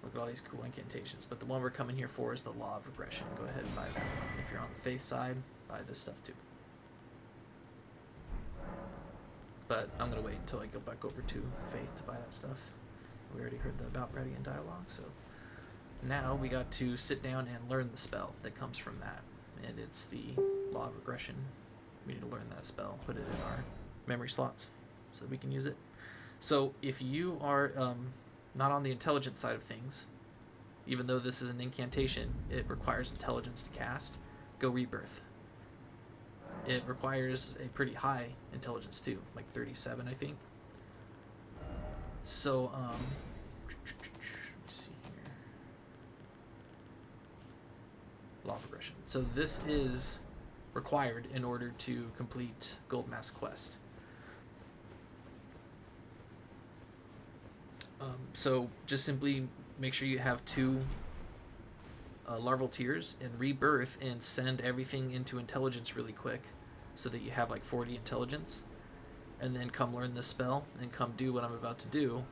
Look at all these cool incantations. But the one we're coming here for is the Law of Regression. Go ahead and buy that one. If you're on the faith side, buy this stuff too. But I'm gonna wait until I go back over to faith to buy that stuff. We already heard the About Ready in dialogue, so now we got to sit down and learn the spell that comes from that. And it's the Law of Regression. We need to learn that spell, put it in our memory slots so that we can use it. So if you are not on the intelligence side of things, even though this is an incantation, it requires intelligence to cast, go Rebirth. It requires a pretty high intelligence too, like 37 I think. So, let me see here. destruction. So this is required in order to complete Goldmask quest. So just simply make sure you have 2 larval tears and rebirth and send everything into intelligence really quick so that you have like 40 intelligence, and then come learn this spell and come do what I'm about to do,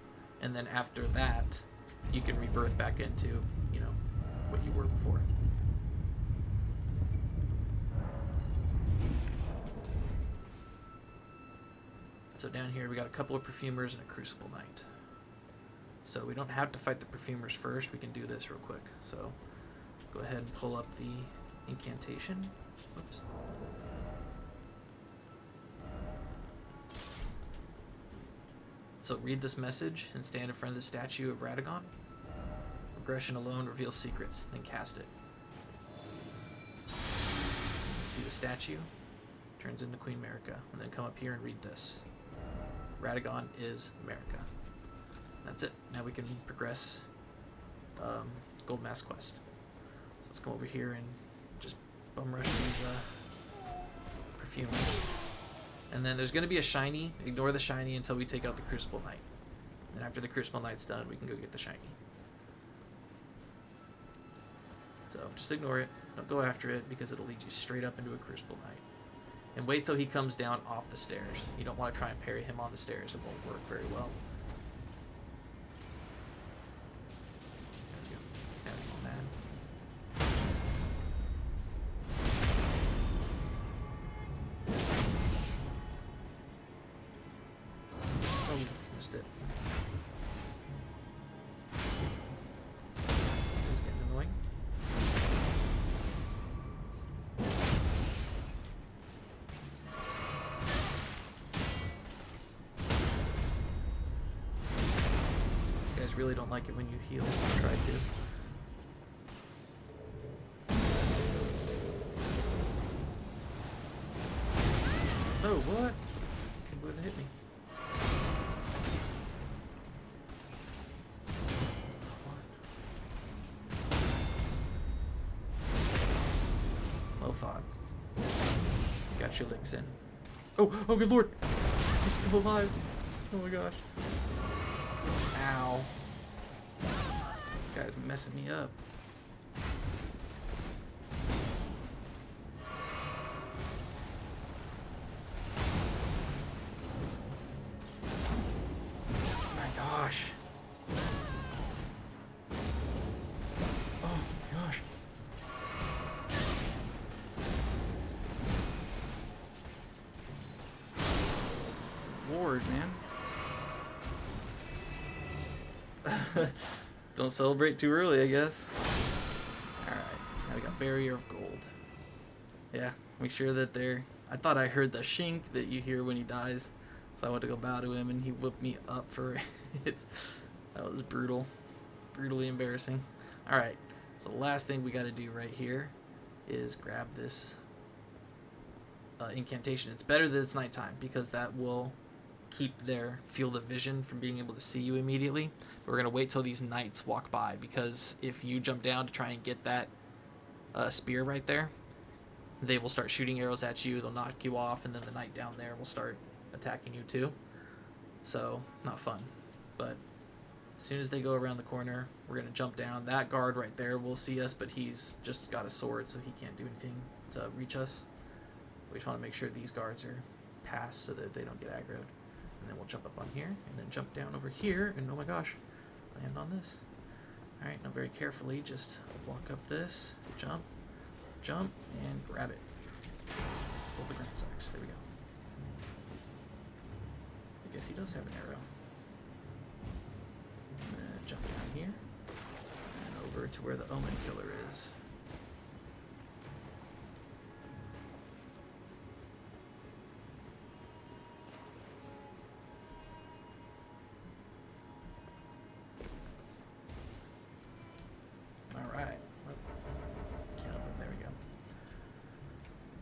and then after that you can rebirth back into, you know, what you were before. So down here we got a couple of perfumers and a crucible knight. So we don't have to fight the perfumers first, we can do this real quick. So go ahead and pull up the incantation. Oops. So read this message and stand in front of the statue of Radagon. Regression alone reveals secrets, then cast it. See the statue? Turns into Queen America. And then come up here and read this. Radagon is America. That's it. Now we can progress Goldmask quest. So let's come over here and just bum rush these perfumers. And then there's going to be a shiny. Ignore the shiny until we take out the Crucible Knight. And after the Crucible Knight's done, we can go get the shiny. So just ignore it. Don't go after it because it'll lead you straight up into a Crucible Knight. And wait till he comes down off the stairs. You don't want to try and parry him on the stairs. It won't work very well. There we go. There we go, man. Oh, missed it. This is getting annoying. Really don't like it when you heal. Try to. Oh, what? Can't believe they hit me. Well thought. Got your licks in. Oh, oh good lord! He's still alive. Oh my gosh. Ow. This guy's messing me up. My gosh. Oh my gosh. Lord, man. Don't celebrate too early, I guess. Alright, now we got Barrier of Gold. Yeah, make sure that they're... I thought I heard the shink that you hear when he dies, so I went to go bow to him and he whipped me up for it. That was brutal. Brutally embarrassing. Alright, so the last thing we gotta do right here is grab this incantation. It's better that it's nighttime because that will keep their field of vision from being able to see you immediately. But we're going to wait till these knights walk by, because if you jump down to try and get that spear right there, they will start shooting arrows at you, they'll knock you off, and then the knight down there will start attacking you too. So, not fun. But as soon as they go around the corner, we're going to jump down. That guard right there will see us, but he's just got a sword, so he can't do anything to reach us. We just want to make sure these guards are past so that they don't get aggroed. And then we'll jump up on here, and then jump down over here, and oh my gosh, land on this. Alright, now very carefully, just walk up this, jump, jump, and grab it. Pull the Grand Sax, there we go. I guess he does have an arrow. Jump down here, and over to where the Omenkiller is.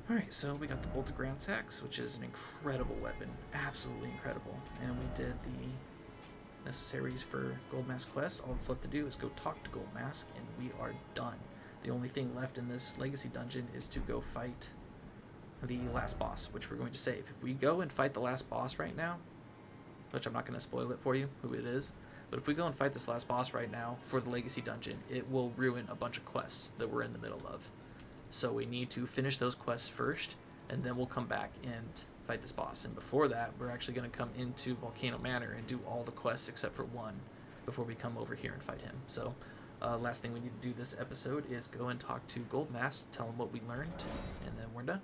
Alright, so we got the Bolt of Grand Sax, which is an incredible weapon. Absolutely incredible. And we did the necessaries for Goldmask quest. All that's left to do is go talk to Goldmask, and we are done. The only thing left in this legacy dungeon is to go fight the last boss, which we're going to save. If we go and fight the last boss right now, which I'm not going to spoil it for you, who it is, but if we go and fight this last boss right now for the legacy dungeon, it will ruin a bunch of quests that we're in the middle of. So we need to finish those quests first, and then we'll come back and fight this boss. And before that, we're actually going to come into Volcano Manor and do all the quests except for one before we come over here and fight him. So last thing we need to do this episode is go and talk to Goldmask, tell him what we learned, and then we're done.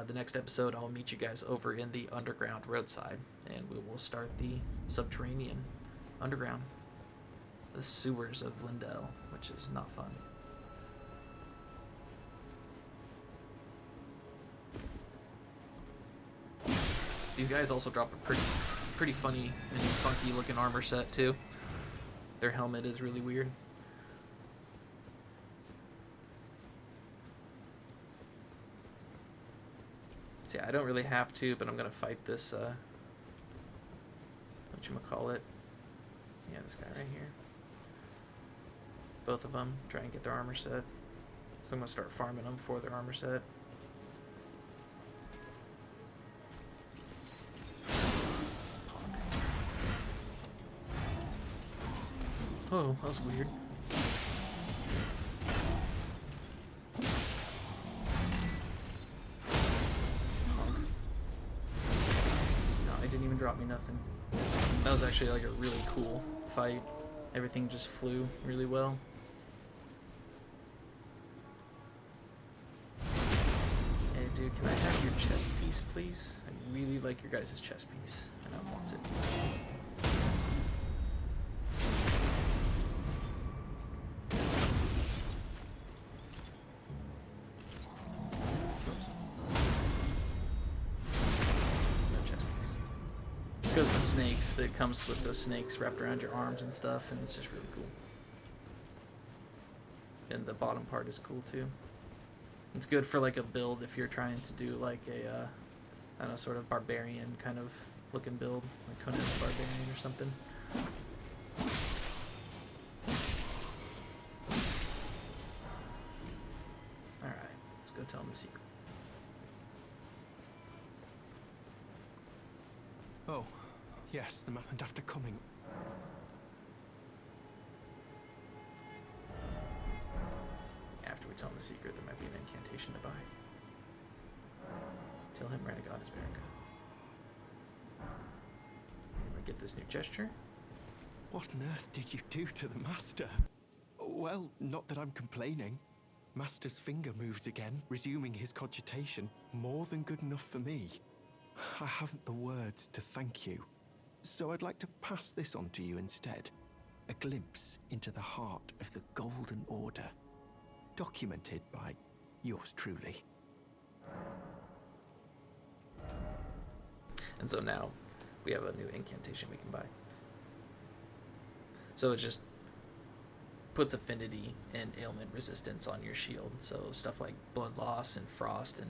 The next episode, I'll meet you guys over in the underground Roadside, and we will start the subterranean underground, the sewers of Lyndell, which is not fun. These guys also drop a pretty funny and funky looking armor set too. Their helmet is really weird. So yeah, I don't really have to, but I'm gonna fight this whatchamacallit. Yeah, this guy right here. Both of them, try and get their armor set. So I'm gonna start farming them for their armor set. Oh, that was weird. No, it didn't even drop me nothing. That was actually like a really cool fight. Everything just flew really well. Hey dude, can I have your chest piece, please? I really like your guys' chest piece, and I want it. Because the snakes, that comes with the snakes wrapped around your arms and stuff, and it's just really cool. And the bottom part is cool too. It's good for like a build if you're trying to do like a, I don't know, sort of barbarian kind of looking build, like Conan the Barbarian or something. Alright, let's go tell him the secret. Oh, yes, the map and after coming. After we tell him the secret, there might be an incantation to buy. Tell him Renegon is Baraka. Anyone get this new gesture? What on earth did you do to the Master? Well, not that I'm complaining. Master's finger moves again, resuming his cogitation. More than good enough for me. I haven't the words to thank you, so I'd like to pass this on to you instead. A glimpse into the heart of the Golden Order, documented by yours truly. And so now we have a new incantation we can buy. So it just puts affinity and ailment resistance on your shield. So stuff like blood loss and frost and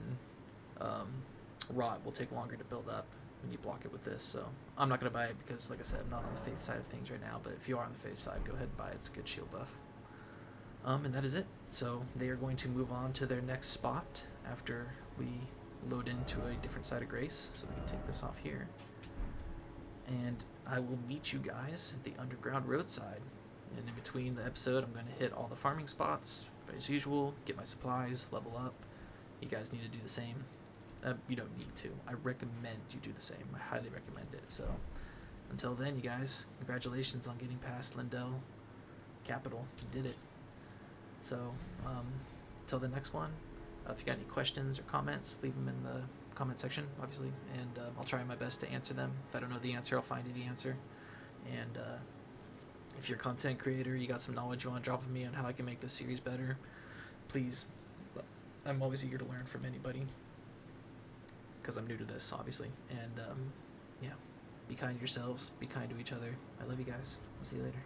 rot will take longer to build up when you block it with this. So I'm not going to buy it because, like I said, I'm not on the faith side of things right now. But if you are on the faith side, go ahead and buy it. It's a good shield buff. And that is it. So they are going to move on to their next spot after we load into a different side of grace. So we can take this off here. And I will meet you guys at the underground roadside. And in between the episode, I'm going to hit all the farming spots as usual, get my supplies, level up. You guys need to do the same. You don't need to. I recommend you do the same. I highly recommend it. So until then, you guys, congratulations on getting past Lyndell Capital. You did it. So until the next one, if you got any questions or comments, leave them in the comment section, obviously, and I'll try my best to answer them. If I don't know the answer, I'll find you the answer. And if you're a content creator, you got some knowledge you want to drop with me on how I can make this series better, please. I'm always eager to learn from anybody because I'm new to this, obviously. And yeah, be kind to yourselves, be kind to each other. I love you guys. I'll see you later.